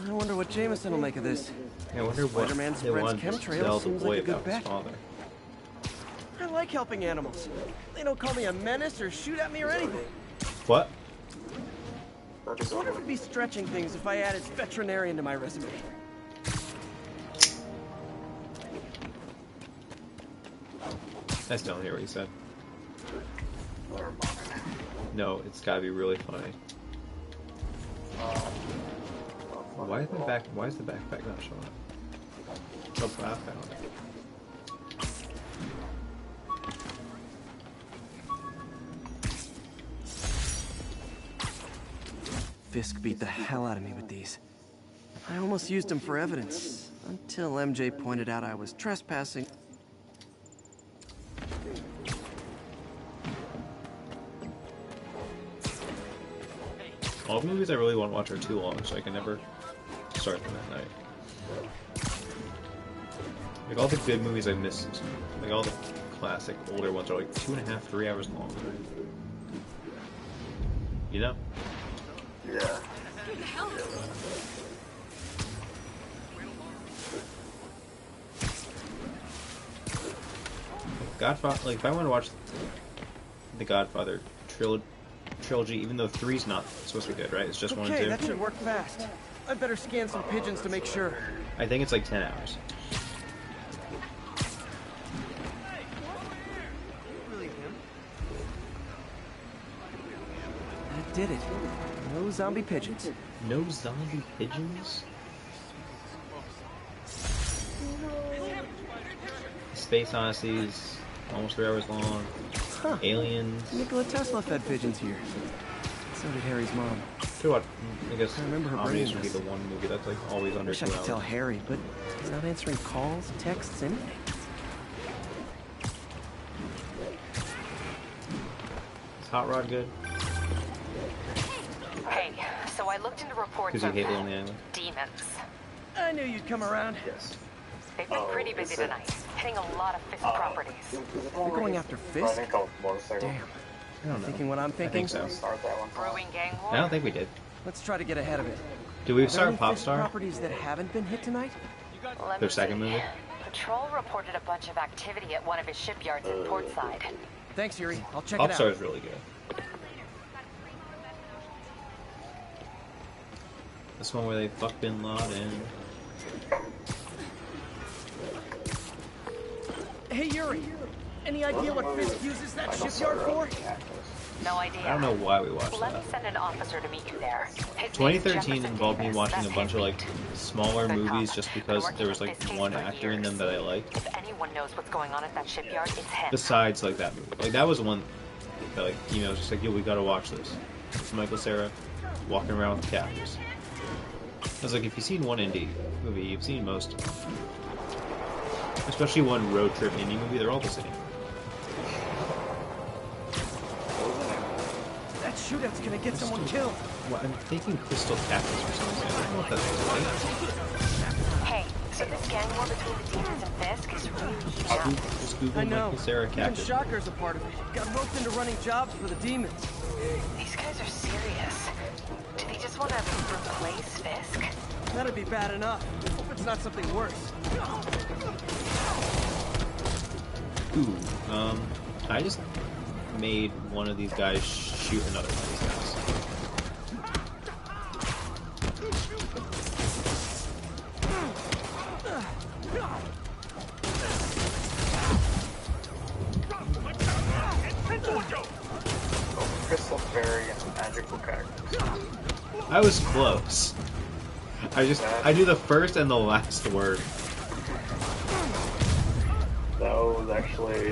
I wonder what Jameson will make of this. I wonder what Spider-Man's they Brent's wanted to chemtrail tell the seems boy like a good about his bet. father. I like helping animals. They don't call me a menace or shoot at me or anything. What? I wonder if it'd be stretching things if I added veterinarian to my resume. I still don't hear what he said. No, it's gotta be really funny. Why is the backpack not showing up? Oh, I found it. Fisk beat the hell out of me with these. I almost used them for evidence. Until MJ pointed out I was trespassing. All the movies I really want to watch are too long, so I can never start them at night. Like all the good movies I missed, like all the classic older ones are like 2.5, 3 hours long. You know? Yeah. Godfather, like if I want to watch the Godfather trilogy, even though 3's not supposed to be good, right? It's just 1 and 2. Okay, that should work fast. I'd better scan some pigeons to make sure. I think it's like 10 hours. That did it. No zombie pigeons. No zombie pigeons? Space Odysseys, almost 3 hours long. Huh. Aliens. Nikola Tesla fed pigeons here. So did Harry's mom. So what? I guess I remember her Obvious bringing would be this. the one movie that's like always under Wish 2 I could hours. tell Harry, but he's not answering calls, texts, anything. Is Hot Rod good? Hey, so I looked into reports Because you of hate Lonely Island? demons. I knew you'd come around. Yes. They've been pretty busy tonight, hitting a lot of Fisk properties. You're going after Fisk? Running a motorcycle. Damn. I don't know. Thinking what I'm I thinking? think so. Start that one. Brewing gang war? I don't think we did. Let's try to get ahead of it. Do we Are there start any Fisk Popstar? properties that haven't been hit tonight? Let Their me second see. movie? Patrol reported a bunch of activity at one of his shipyards in Portside. Thanks, Yuri. I'll check it out. Popstar is really good. This one where they fuck Bin Laden. Hey, Yuri. Any idea what Fisk uses that shipyard for? No idea. I don't know why we watched Let that. me send an officer to meet you there. His name's 2013 Jefferson involved me Davis. watching a That's bunch of his like beat. smaller Good movies cop. just Been because working there was on like this case one for actor in them years. that I liked. If anyone knows what's going on at that shipyard, it's him. Besides like that movie. Like that was one that like, you know, just like, yo, we gotta watch this. It's Michael Cera walking around with captors. I was like, if you've seen one indie movie, you've seen most of them. Especially one road trip indie movie, they're all the same. That shootout's gonna get someone killed. Well, I'm thinking Crystal Cactus or something. I don't know if that's right. Hey, so this gang war between the demons and Fisk is really heating up. Just Google I know. Michael Cera Even Cactus. Shocker's a part of it. Got roped into running jobs for the demons. These guys are serious. Do they just want to replace Fisk? That'd be bad enough. Hope it's not something worse. Ooh, I just made one of these guys shoot another one of these guys. Crystal Fairy and Magical Cactus. I was close. I knew the first and the last word. That was actually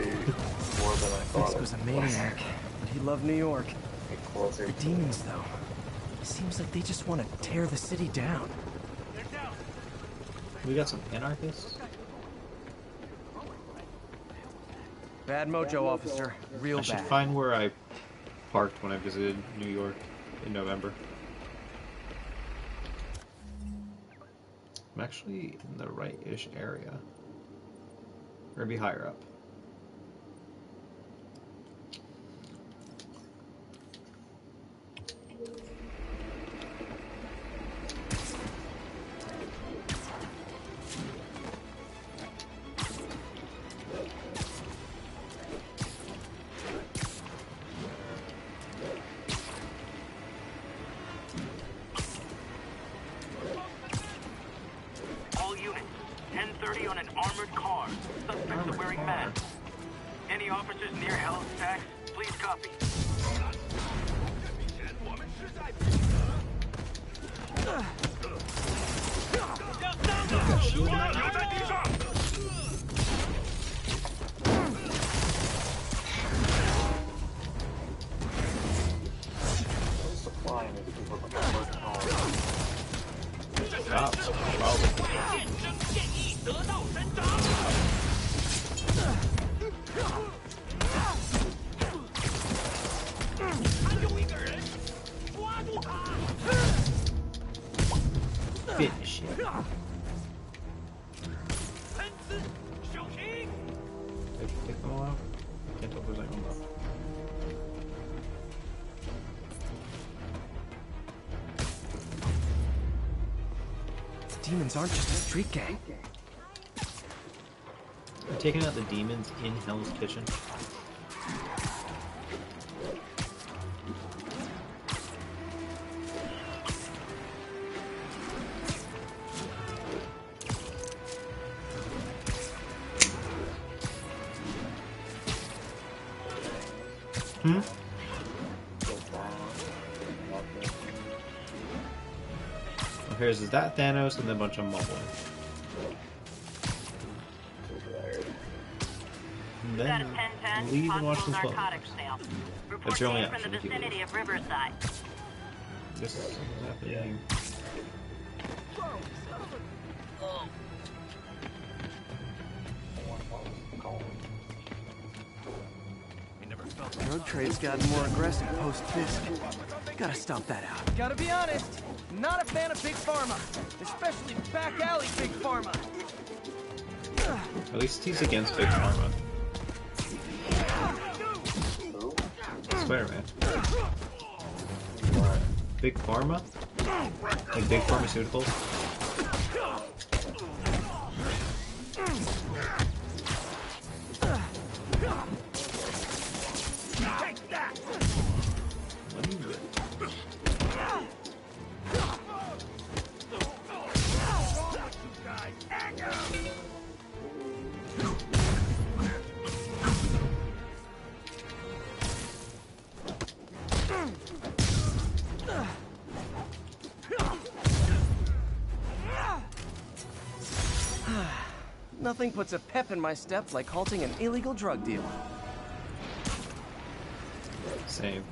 more than I thought. Fisk was a maniac, but he loved New York. Get closer. The demons, though. It seems like they just want to tear the city down. We got some anarchists. Bad mojo, officer. Real I should bad. find where I parked when I visited New York in November. I'm actually in the right-ish area. Or be higher up. All units, 10:30 on an armored car. Suspects are wearing masks. Any officers near Halifax, please copy. Supplying these people with armored cars. Cops, probably. Finish it. Take them all out? Can't tell if there's anyone left. The demons aren't just a street gang. We're taking out the demons in Hell's Kitchen. Here's is that Thanos and then a bunch of mumbling. And then leave and watch them float. That's your only option to keep it. This is happening. Drug trade's gotten more aggressive post-Fisk. Gotta stomp that out. Gotta be honest, not a fan of Big Pharma. Especially back alley Big Pharma. At least he's against Big Pharma. Spider-Man. Big Pharma? Like big pharmaceuticals? Nothing puts a pep in my step like halting an illegal drug deal. Same.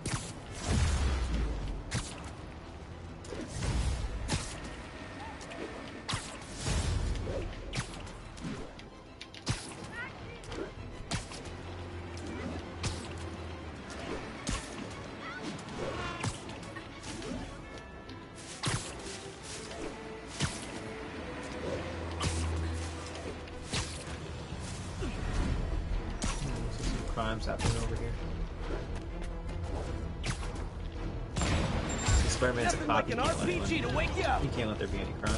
Crimes happening over here. Spider-Man's a cop. Like an RPG to wake you up. He can't let there be any crime.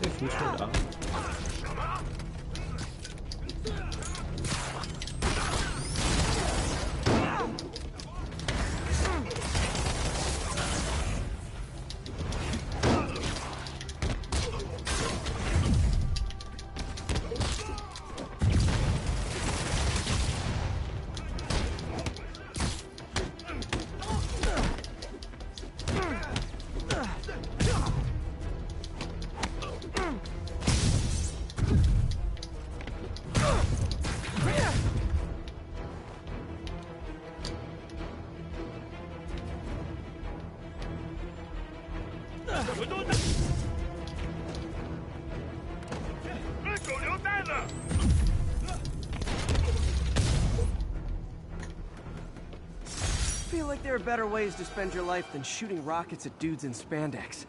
Say future dog. I feel like there are better ways to spend your life than shooting rockets at dudes in spandex.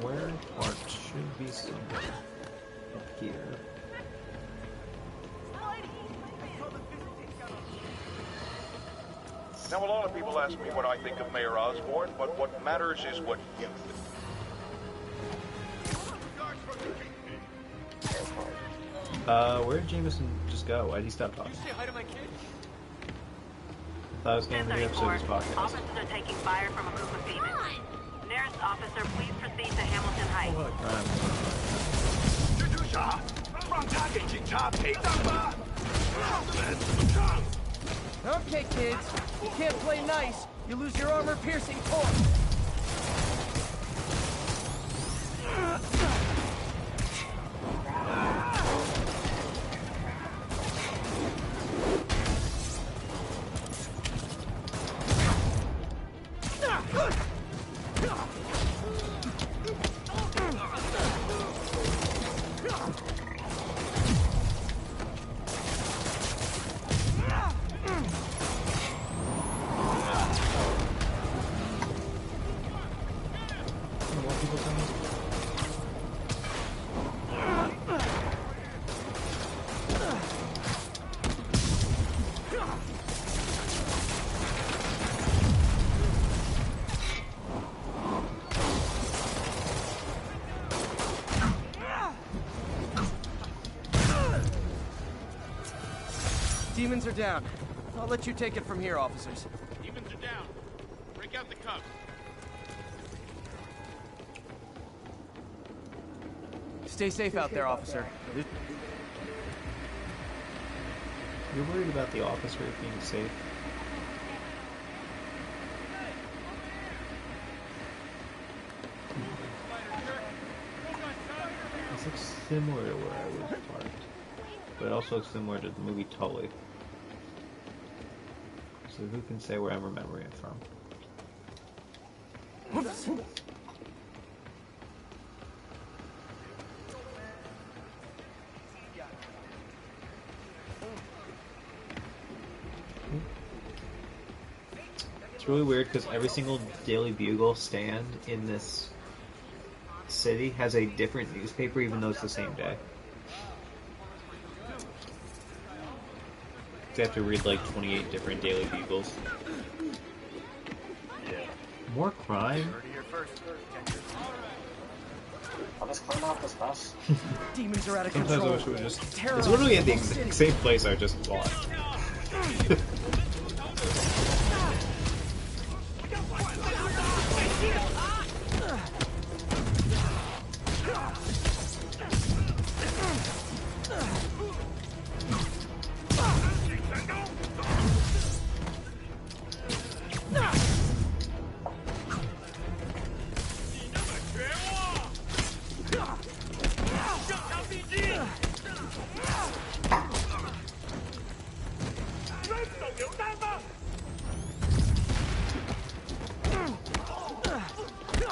Where parts should be somewhere up here. Now, a lot of people ask me what I think of Mayor Osborn, but what matters is what you think. Where did Jameson just go? Why did he stop talking? Say hi to my kid. Thought I was getting the new episode of this podcast. Officers are taking fire from a group of demons. Nearest officer, please proceed to Hamilton Heights. Okay, kids. You can't play nice. You lose your armor-piercing torque. Demons are down. I'll let you take it from here, officers. Demons are down. Break out the cuffs. Stay safe out there, officer. You're worried about the officer being safe? This looks similar to where I was parked, but it also looks similar to the movie Tully. So who can say where I'm remembering it from? Whoops. It's really weird because every single Daily Bugle stand in this city has a different newspaper, even though it's the same day. They have to read like 28 different Daily Bugles. Yeah. More crime? I'll just clean off this mess. Demons are out of Sometimes control. I wish it would just... It's literally at the exact same place I just bought.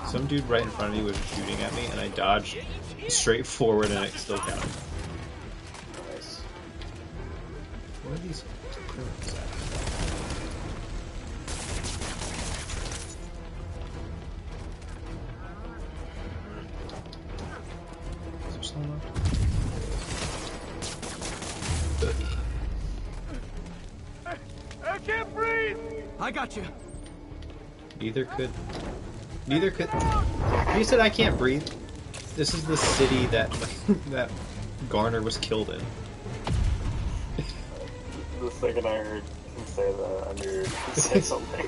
Some dude right in front of me was shooting at me, and I dodged straight forward, and it still counted. Nice. Where are these criminals at? Is there someone left? I can't breathe! I got you. Neither could. You said I can't breathe. This is the city that that Garner was killed in. The second I heard him say that, I knew he'd say something.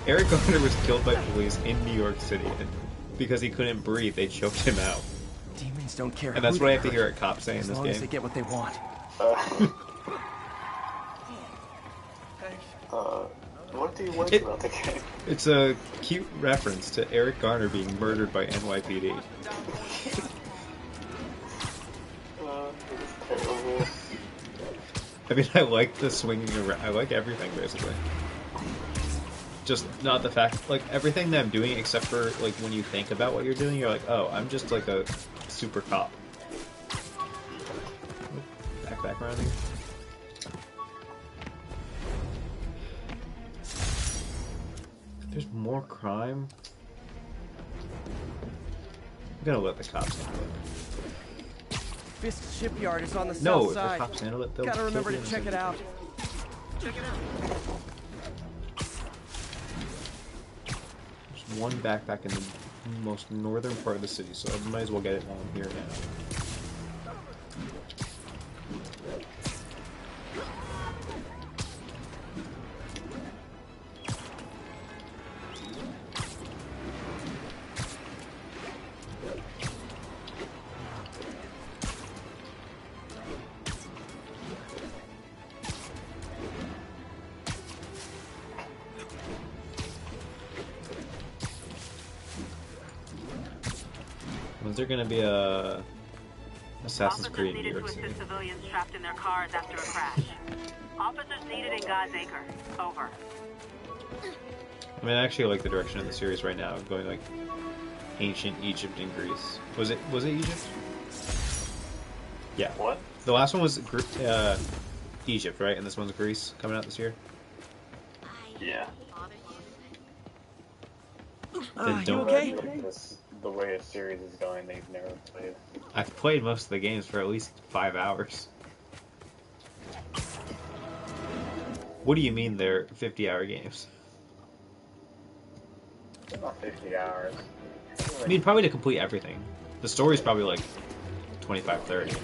Eric Garner was killed by police in New York City, and because he couldn't breathe, they choked him out. Demons don't care. And that's what I have to hear a cop say in as this long game. as they get what they want. What do you like about the game? It's a cute reference to Eric Garner being murdered by NYPD. It's terrible. I mean, I like the swinging around. I like everything, basically. Just not the fact, like, everything that I'm doing, except for, like, when you think about what you're doing, you're like, oh, I'm just, like, a super cop. Back around here. There's more crime. I'm gonna let the cops handle it. Fisk Shipyard is on the No, south if the side. cops handle it, they'll Gotta remember kill to the check it out. Check it out. There's one backpack in the most northern part of the city, so I might as well get it while I'm here now. Is there gonna be a Assassin's Creed in New York City? Civilians trapped in their cars after a crash. Officers needed in God's Acre. Over. I mean, I actually like the direction of the series right now, going like ancient Egypt and Greece. Was it Egypt? Yeah. What? The last one was Egypt, right? And this one's Greece coming out this year. Yeah. Then You don't. okay? The way a series is going, they've never played. I've played most of the games for at least 5 hours. What do you mean they're 50-hour games? They're not 50 hours. I mean, probably to complete everything. The story's probably like 25, 30.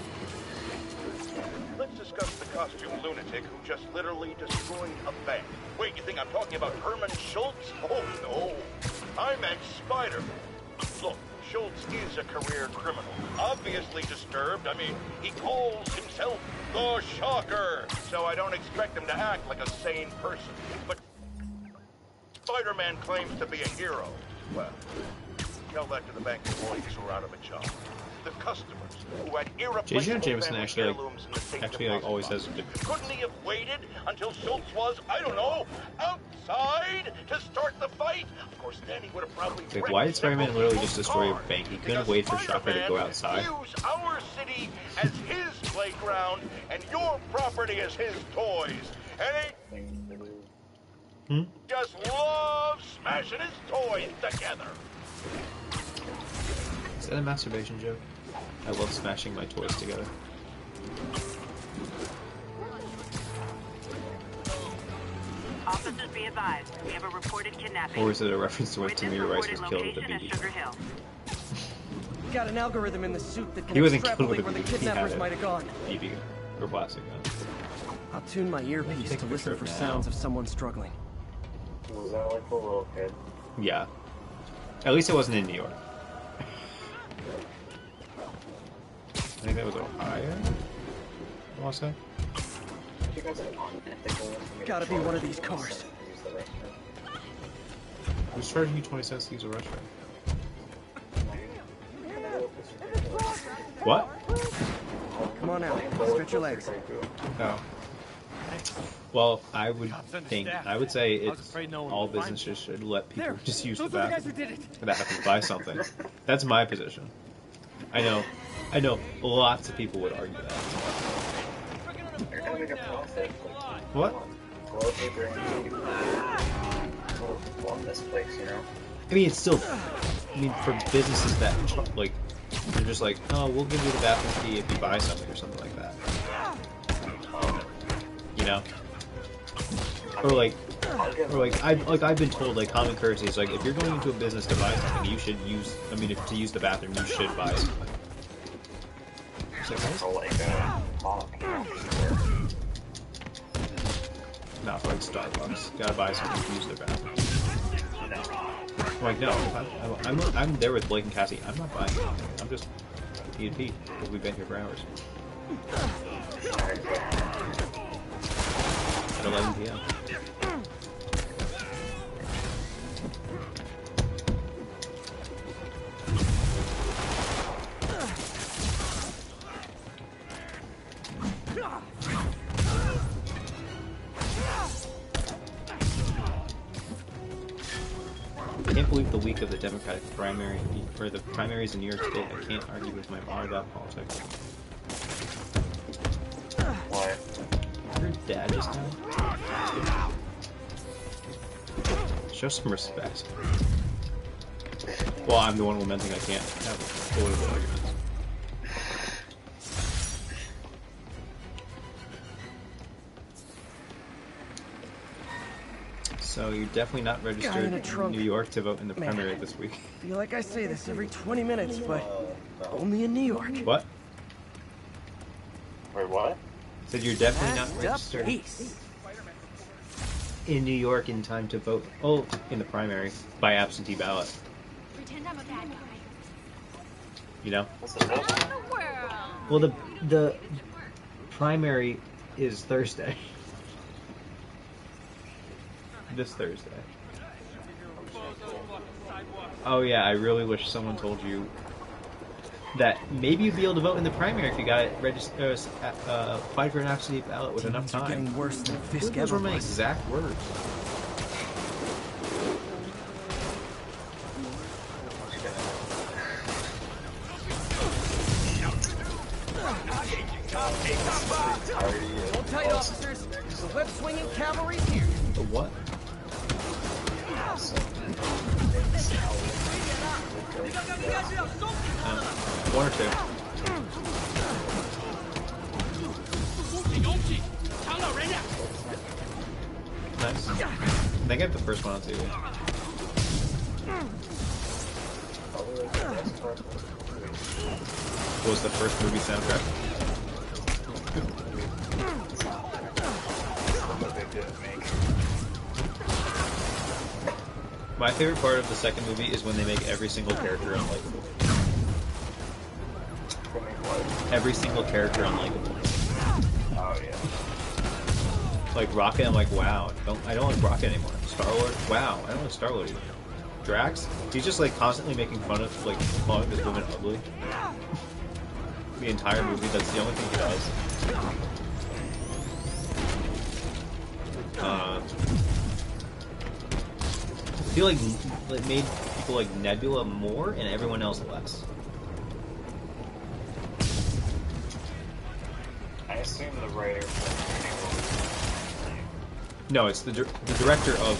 let's discuss the costume lunatic who just literally destroyed a bank. Wait, you think I'm talking about Herman Schultz? Oh, no. I meant Spider. Look, Schultz is a career criminal. Obviously disturbed. I mean, he calls himself the Shocker. So I don't expect him to act like a sane person. But Spider-Man claims to be a hero. Well, tell that to the bank employees who are out of a job. The customers who had irreplaceable Jameson family heirlooms in the safe deposit always box. has. Couldn't he have waited until Schultz was, I don't know, outside to start the fight? Of course, then he would have probably. Like, why did Spider-Man literally just destroy a bank? He couldn't wait for Shocker to go outside. Views our city as his playground and your property as his toys, and he just loves smashing his toys together. Is that a masturbation joke? I love smashing my toys together. Officers be advised. We have a reported kidnapping. Or is it a reference to when Tamir Rice was killed with a BB? Got an algorithm in the suit that can He wasn't killed with extrapolate a where the BB. He had kidnappers a might have gone. BB or plastic gun. I'll tune my earpiece to listen for sounds of someone struggling. Was that like a little kid? Yeah. At least it wasn't in New York. I think that was Ohio. I want to say. Gotta be one of these cars. Who's charging you 20 cents to use a restaurant? What? Come on out. Stretch your legs. Oh. Well, I would say it's all businesses should let people just use the bathroom without having to buy something. That's my position. I know lots of people would argue that. What? This place, you know? I mean, it's still. I mean, for businesses that like, they're just like, oh, we'll give you the bathroom fee if you buy something or something like that. You know? Or like I've been told, like, common courtesy is like, if you're going into a business to buy something, you should use. I mean, to use the bathroom, you should buy something. Not for like Starbucks. Gotta buy something to use their bathroom. I'm like, no, if I'm there with Blake and Cassie. I'm not buying anything. I'm just pee and pee because we've been here for hours. At 11 p.m. I can't believe the week of the Democratic primary, or the primaries in New York State. I can't argue with my mom about politics. Why? Your dad just now? Show some respect. Well, I'm the one lamenting I can't have political arguments. So you're definitely not registered in New York to vote in the primary this week. I feel like I say this every 20 minutes, but only in New York. What? Wait, what? Said you're definitely not registered in New York in time to vote. Oh, in the primary by absentee ballot. Pretend I'm a bad guy. You know? Well, the primary is Thursday. This Thursday. Oh yeah, I really wish someone told you that maybe you'd be able to vote in the primary if you got it applied for an absentee ballot with enough time. Getting worse than Fisk Those ever were my was. exact words. Hold tight, officers. The web-swinging cavalry's here. The what? One or two. Nice. I think I have the first one on TV. What was the first movie soundtrack? didn't make. My favorite part of the second movie is when they make every single character unlikable. Every single character unlikable. Oh yeah. Like Rocket, I'm like, wow, I don't like Rocket anymore. Star-Lord, wow, I don't like Star-Lord anymore. Drax, he's just like constantly making fun of, like, calling this woman ugly. The entire movie, that's the only thing he does. I feel like it made people like Nebula more and everyone else less. I assume the writer for No, it's the director of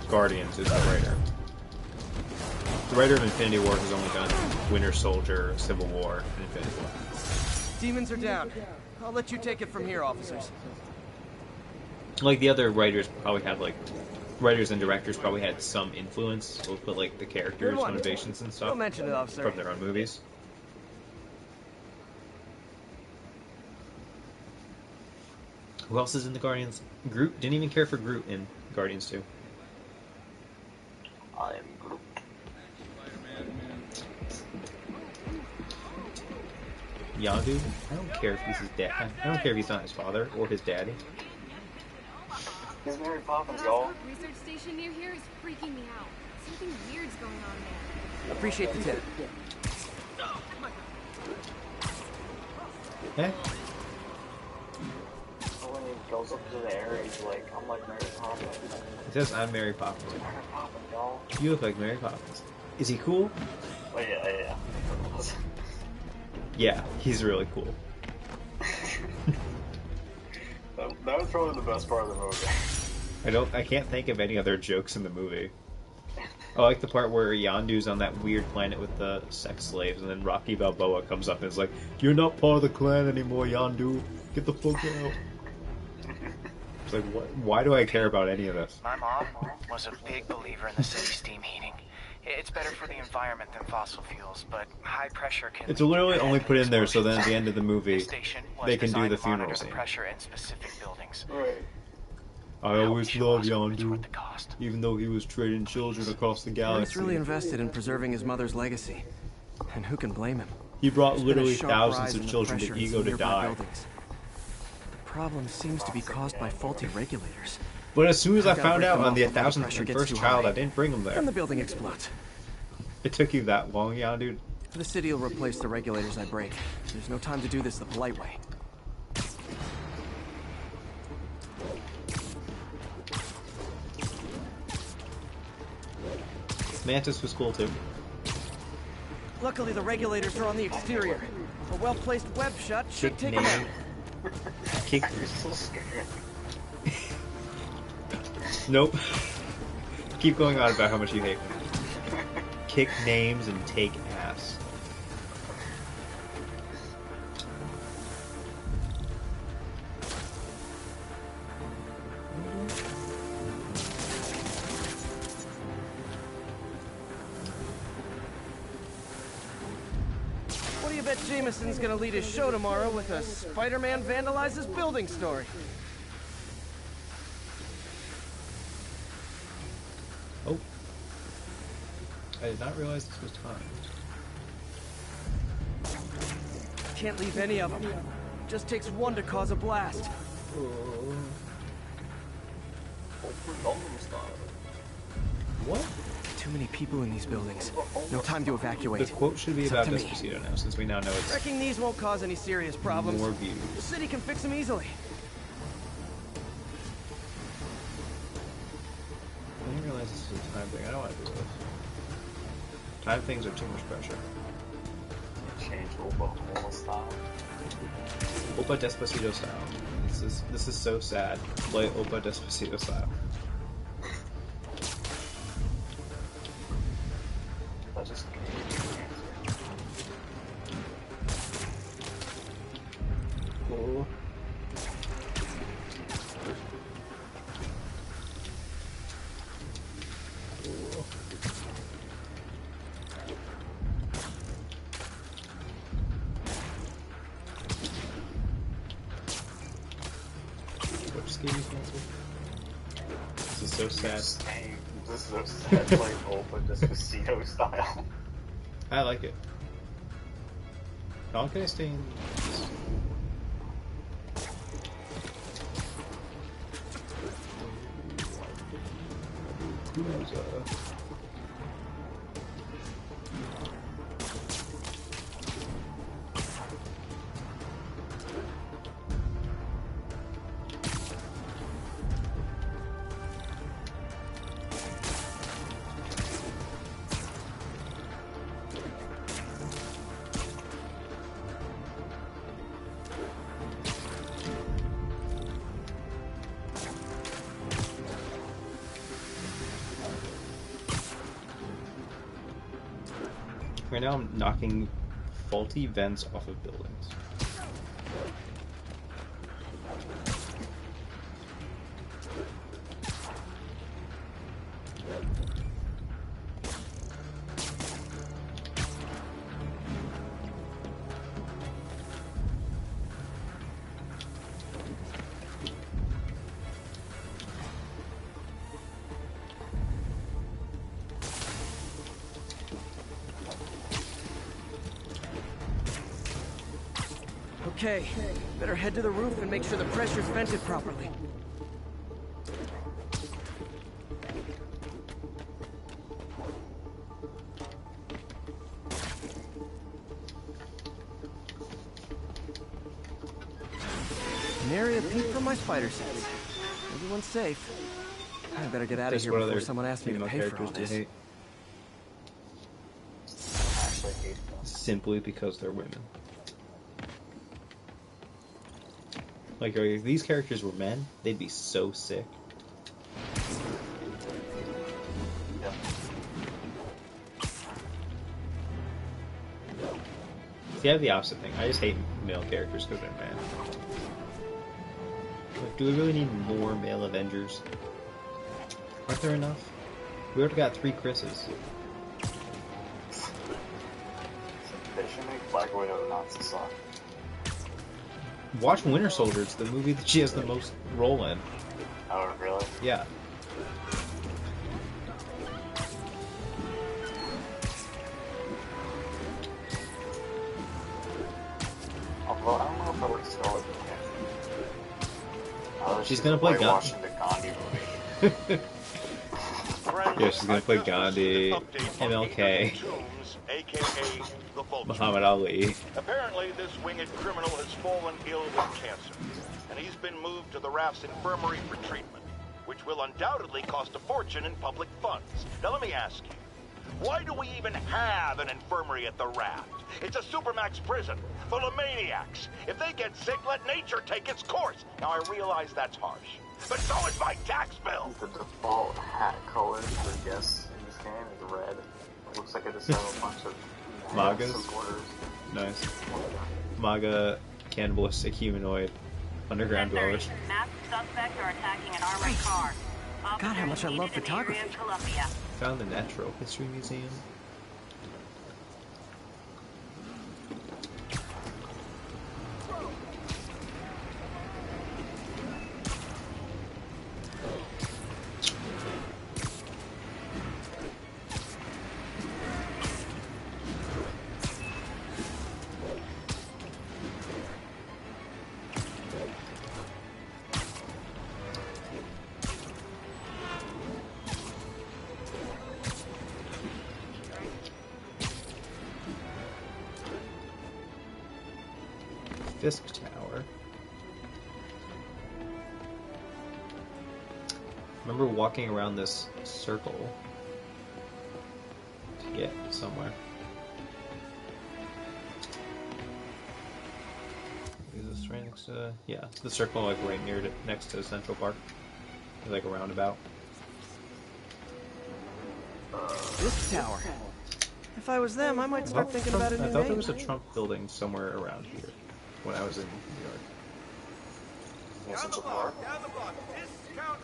Guardians is the writer. The writer of Infinity War has only done Winter Soldier, Civil War, and Infinity War. Demons are down. I'll let you take it from here, officers. Like the other writers probably had like writers and directors probably had some influence with like the characters, motivations, and stuff Don't mention it, officer. from their own movies. Who else is in the Guardians? Groot didn't even care for Groot in Guardians 2. I am Groot. Yondu? I don't care if he's his dad. I don't care if he's not his father or his daddy. He's Mary Poppins, y'all. Research station near here is freaking me out. Something weird's going on there. Appreciate the tip. Eh? When he goes up to the air, he's like, I'm like Mary Poppins. It says I'm Mary Poppins. Mary Poppins, y'all. You look like Mary Poppins. Is he cool? Oh, yeah. Yeah, he's really cool. That was probably the best part of the movie. I can't think of any other jokes in the movie. I like the part where Yondu's on that weird planet with the sex slaves, and then Rocky Balboa comes up and is like, "You're not part of the clan anymore, Yondu. Get the fuck out." It's like, what? Why do I care about any of this? My mom was a big believer in the city's steam heating. It's better for the environment than fossil fuels, but high pressure can. It's literally only put in there so then at the end of the movie they can do the funeral scene. Pressure in specific buildings. Right. I always loved Yondu, even though he was trading children across the He's galaxy. really invested in preserving his mother's legacy, and who can blame him? He brought There's been a literally sharp thousands rise of in the children pressure to in Ego some to nearby die. buildings. The problem seems to be caused by faulty regulators. But as soon as I I've gotta found break out them on the off before 1,000th pressure and gets first too child, high. I didn't bring them Then there. the building explodes. It took you that long, Yondu? The city will replace the regulators I break. There's no time to do this the polite way. Mantis was cool too. Luckily, the regulators are on the exterior. A well-placed web shot should take them out. Kick. You're so scared. Nope. Keep going on about how much you hate me. Kick names and take ass. What do you bet Jameson's gonna lead his show tomorrow with a Spider-Man vandalizes building story? Oh. I did not realize this was time. Can't leave any of them. Just takes one to cause a blast. What? Too many people in these buildings. No time to evacuate. The quote should be It's about up to me. Despacito now, since we now know it's Wrecking these won't cause any serious problems. more views. The city can fix them easily. I didn't realize this was a time thing. I don't want to do this. Time things are too much pressure. Change Opa style. Opa Despacito style. This is so sad. Play Opa Despacito style. That just Oh. skin cancer. This is so sad. This is so sad, like open this casino style. I like it. How can I stay in this? Right now I'm knocking faulty vents off of buildings. Okay, better head to the roof and make sure the pressure's vented properly. Nary a peep from my spider sense. Everyone's safe. I better get out of here before someone asks me to pay for all this. Simply because they're women. Like, if these characters were men, they'd be so sick. Yep. See, I have the opposite thing. I just hate male characters because they're men. Like, do we really need more male Avengers? Aren't there enough? We already got 3 Chris's. They should make Black Widow not so soft. Watch Winter Soldier. It's the movie that she has the most role in. Oh, really? Yeah. Although, I don't know if I would Scarlet Witch. She's gonna play Gandhi. Watching the Gandhi movie. Yeah, she's gonna play Gandhi, MLK, Muhammad Ali. Apparently, this winged criminal has fallen ill with cancer, and he's been moved to the Raft's infirmary for treatment, which will undoubtedly cost a fortune in public funds. Now, let me ask you, why do we even have an infirmary at the Raft? It's a supermax prison full of maniacs. If they get sick, let nature take its course. Now, I realize that's harsh, but so is my tax bill. The default hat color for guests in this game is red. It looks like I just have a bunch of Magas. supporters. Nice. MAGA, cannibalistic humanoid, underground dwellers. Masked suspects are attacking an armored car. God, how much I love photography. Found the Natural History Museum. Fisk Tower. Remember walking around this circle to get somewhere. Is this right next to... Yeah, the circle like right near next to Central Park. Like a roundabout. This tower. If I was them, I might start thinking about a new I name. thought there was a Trump building somewhere around here when I was in New York.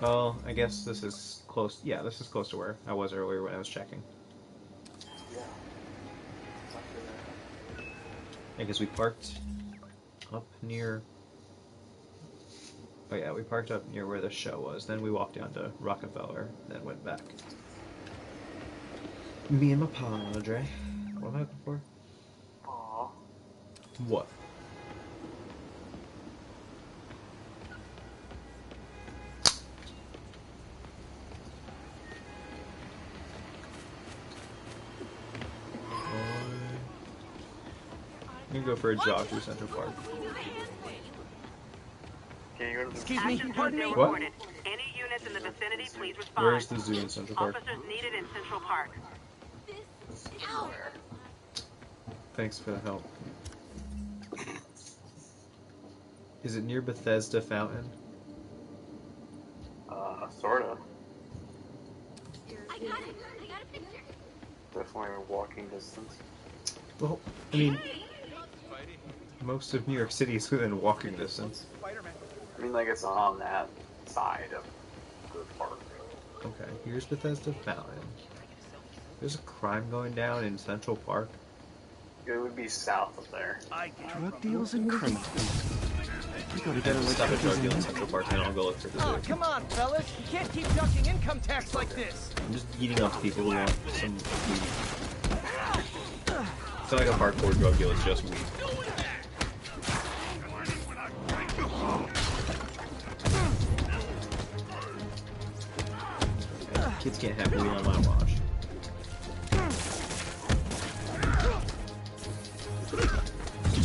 Well, I guess this is close. Yeah, this is close to where I was earlier when I was checking. I guess we parked up near Oh yeah, we parked up near where the show was. Then we walked down to Rockefeller, then went back. Me and my padre. What am I looking for? Aww. What? I'm gonna go for a jog through Central Park. Excuse me, pardon me. What? Any units in the vicinity, please respond. Where's the zoo in Central Park? Officers needed in Central Park. Thanks for the help. Is it near Bethesda Fountain? Sorta. I got it. I got a picture. Definitely a walking distance. Well, I mean, most of New York City is within walking distance. I mean, like, it's on that side of the park. Okay, here's Bethesda Fountain. There's a crime going down in Central Park. It would be south of there. Drug deals and criminals. You go together like Stop a drug deal in Central Park, and I'll go look for the zoo. Oh, come on, fellas. You can't keep ducking income tax like this. I'm just eating up people who want some weed. It's not like a hardcore drug deal, it's just weed. Okay, kids can't have weed on my watch.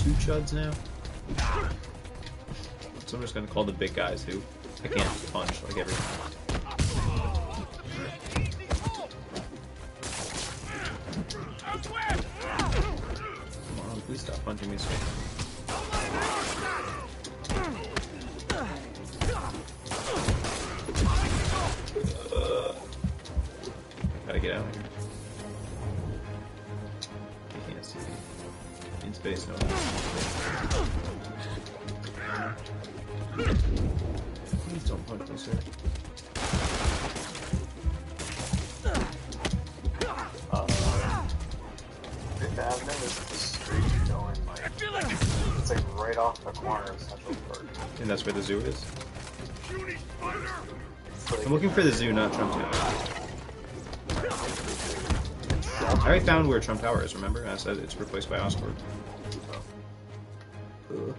Two chuds now? So I'm just gonna call the big guys who I can't punch like every time. Come on, please stop punching me straight. Gotta get out of here. You can't see me. In space, no. Please don't punch me, sir. Fifth Avenue is the street going, like, it's like right off the corner of Central Park. And that's where the zoo is? Like, I'm looking for the zoo, not Trump Tower. I already found where Trump Tower is, remember? I said it's replaced by Oscorp. Ugh.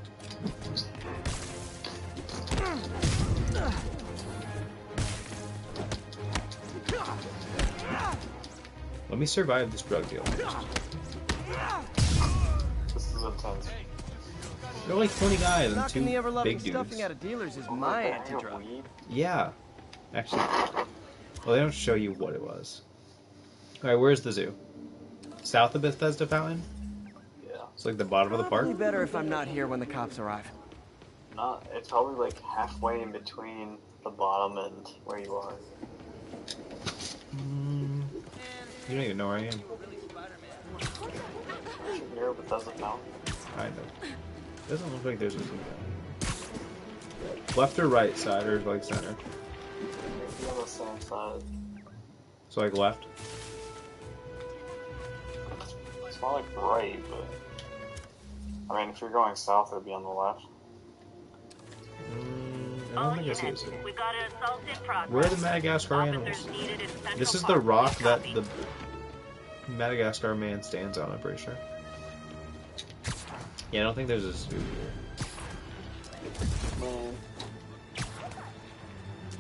Let me survive this drug deal first. This is intense. There are like 20 guys and Knocking the two ever-loving big dudes. stuffing out of dealers is my anti-drug. Yeah. Actually, well, they don't show you what it was. Alright, where's the zoo? South of Bethesda Fountain? Yeah. It's like the bottom of the park? Probably better if I'm not here when the cops arrive. Not, it's probably like halfway in between the bottom and where you are. You don't even know where I am. Near Bethesda Fountain. Kind of. Doesn't look like there's a zoo down. Left or right side, or like center? Maybe on the same side. So like left? It's more like right, but... I mean, if you're going south, it would be on the left. I don't think I see a zoo. We got an assault in progress. Where are the Madagascar animals? This is the rock that the Madagascar man stands on, I'm pretty sure. Yeah, I don't think there's a zoo here.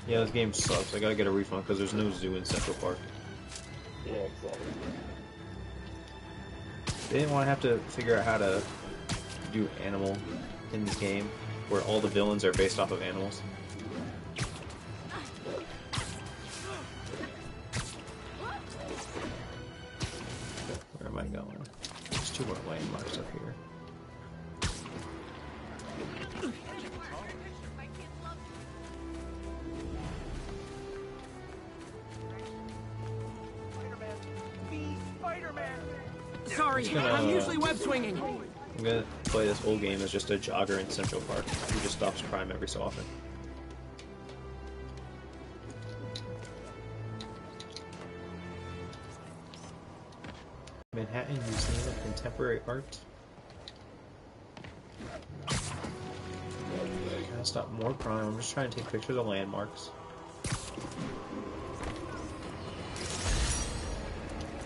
Yeah, this game sucks. I gotta get a refund because there's no zoo in Central Park. Yeah, exactly. They didn't want to have to figure out how to do animal in this game, where all the villains are based off of animals. Where am I going? There's two more landmarks up here. Sorry, I'm usually web swinging. I'm gonna play this whole game as just a jogger in Central Park who just stops crime every so often. Manhattan Museum of Contemporary Art. stop more crime. I'm just trying to take pictures of landmarks.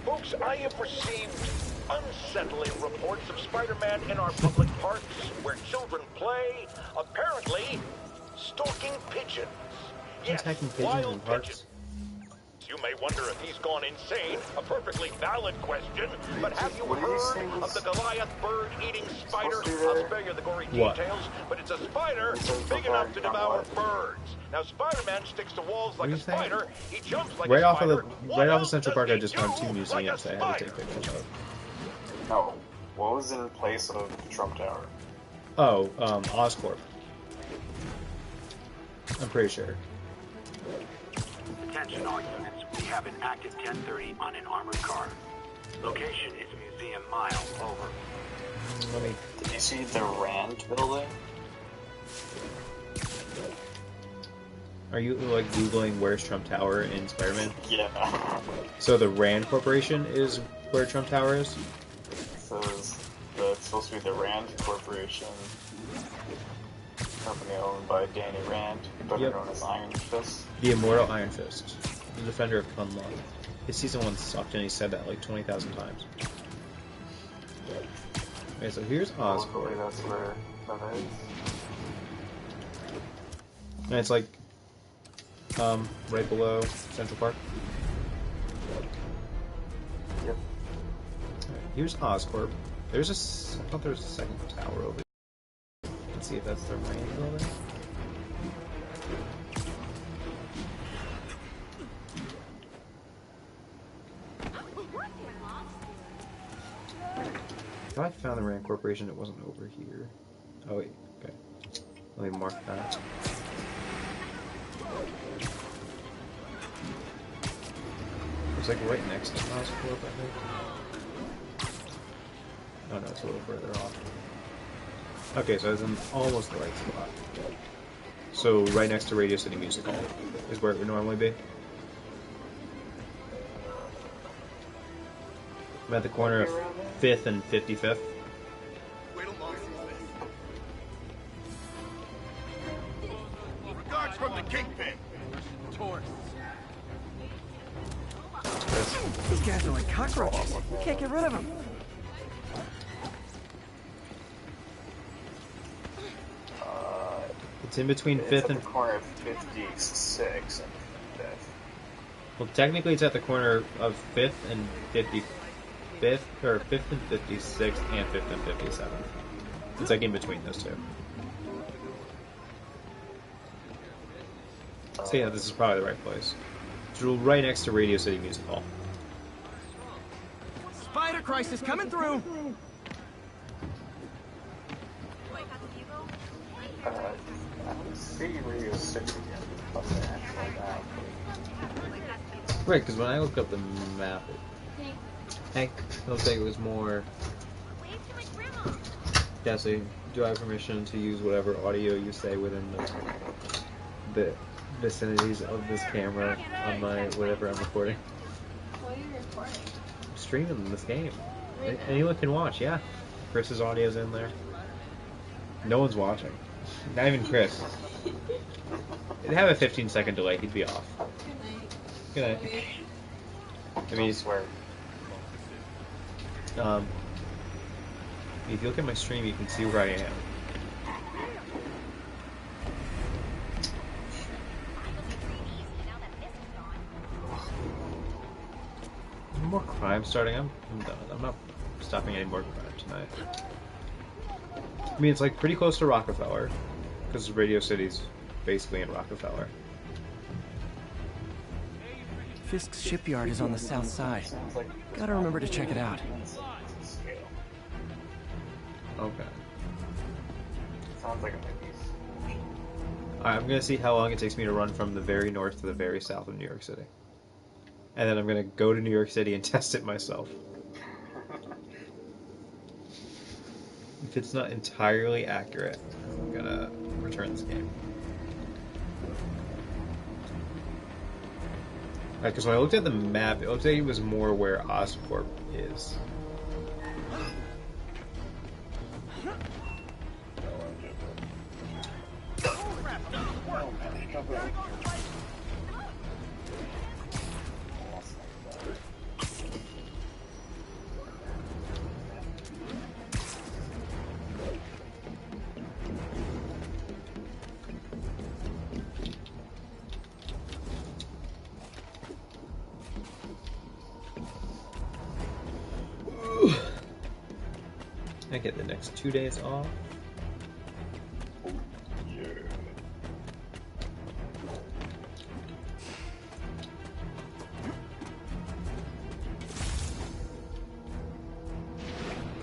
Folks, I have received unsettling reports of Spider-Man in our public parks where children play, apparently stalking pigeons. Yes, attacking pigeons wild in parks? pigeons. You may wonder if he's gone insane. A perfectly valid question. But have you heard of the Goliath bird-eating spider? I'll spare you the gory details, but it's a spider big enough to devour birds. Now, Spider-Man sticks to walls like a spider. He jumps like Right a off spider. right off of Central Park, I just found 2 museums I had to take pictures of. No. What was in place of Trump Tower? Oh, Oscorp. I'm pretty sure. Attention all units. We have an active 1030 on an armored car. Location is Museum Mile. Over. Let me... Did you see the Rand building? Are you, like, Googling where's Trump Tower in Spider-Man? Yeah. So the Rand Corporation is where Trump Tower is? It says that it's supposed to be the Rand Corporation, company owned by Danny Rand, better known as Iron Fist. The Immortal Iron Fist. The defender of Kunlun. His season 1 sucked and he said that like 20,000 times. Okay, so here's Oscorp. That's where that is. And it's like, right below Central Park. Yep. Right, here's Oscorp. There's I thought there was a second tower over here. Let's see if that's the Rand building. If I found the Rand Corporation, it wasn't over here. Oh wait, okay. Let me mark that. It's like right next to Oscorp, I think. Oh no, it's a little further off. Okay, so it's in almost the right spot. So right next to Radio City Music Hall is where it would normally be. I'm at the corner of 5th and 55th. Regards from the Kingpin. Tourists. These guys are like cockroaches. You can't get rid of them. It's in between 5th and... the corner of 56 and 5th. Well, technically it's at the corner of 5th and 55th, or 5th and 56th, and 5th and 57th. It's like in between those two. So yeah, this is probably the right place. It's right next to Radio City Music Hall. Spider crisis coming through. I don't see Radio City on the actual map. Right, because when I looked up the map, it looks like it was more... Cassie, do I have permission to use whatever audio you say within the vicinities of this camera on my whatever I'm recording? What are you recording? I'm streaming this game. Anyone can watch, yeah. Chris's audio's in there. No one's watching. Not even Chris. It'd have a 15-second delay, he'd be off. Good night. I mean, if you look at my stream, you can see where I am. More crime starting. I'm done. I'm not stopping any more crime tonight. I mean, it's like pretty close to Rockefeller, because Radio City's basically in Rockefeller. Fisk's shipyard is on the south side. Gotta remember to check it out. Okay. Sounds like a movie. Alright, I'm gonna see how long it takes me to run from the very north to the very south of New York City. And then I'm gonna go to New York City and test it myself. If it's not entirely accurate, I'm gonna return this game. Because when I looked at the map, it looked like it was more where Oscorp is. I get the next 2 days off.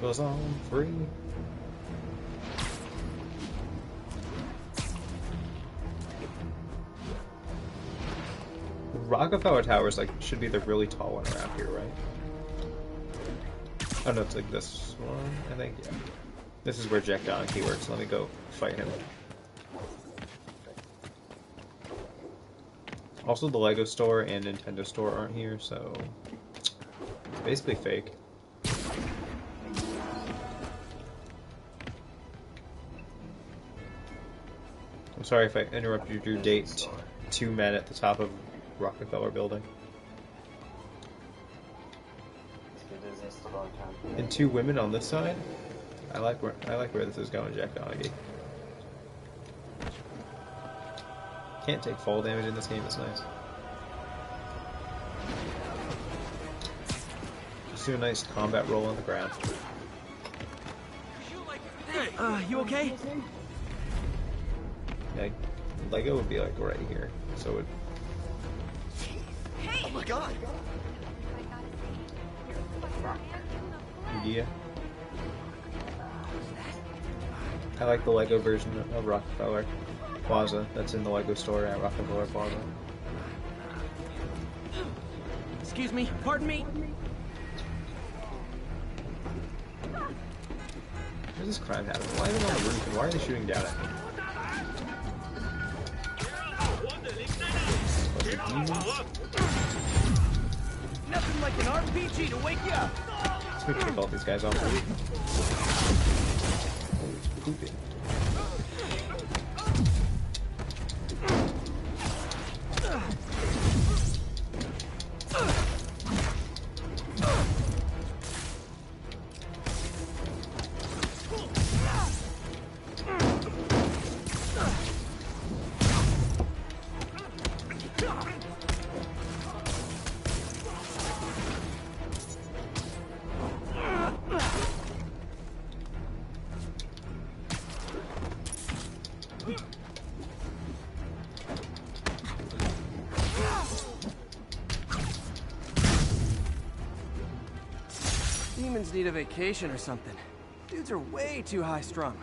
Cause I'm free. Rockefeller Towers should be the really tall one around here, right? Oh no, it's like this one, I think, yeah. This is where Jack Donaghy works. Let me go fight him. Also, the Lego store and Nintendo store aren't here, so it's basically fake. I'm sorry if I interrupted your date. 2 men at the top of Rockefeller building. And 2 women on this side? I like where this is going, Jack Donaghy. Can't take fall damage in this game, it's nice. Just do a nice combat roll on the ground. You okay? Yeah, Lego would be right here, so it would... Oh my god! Yeah. I like the Lego version of Rockefeller Plaza that's in the Lego store at Rockefeller Plaza. Excuse me, pardon me. Where's this crime happening? Why are they on the roof and why are they shooting down at me? Nothing like an RPG to wake you up. Let's go kick all these guys off. Holy pooping. Demons need a vacation or something. Dudes are way too high-strung.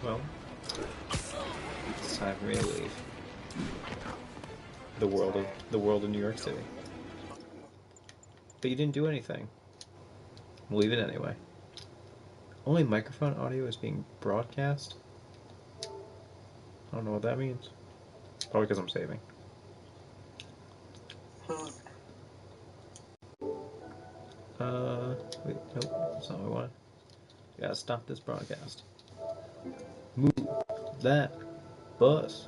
Well, it's time for me to leave. The world of New York City. But you didn't do anything. I'm leaving anyway. Only microphone audio is being broadcast? I don't know what that means. Probably because I'm saving. Wait, nope, that's not what I wanted. Gotta stop this broadcast. Move that bus.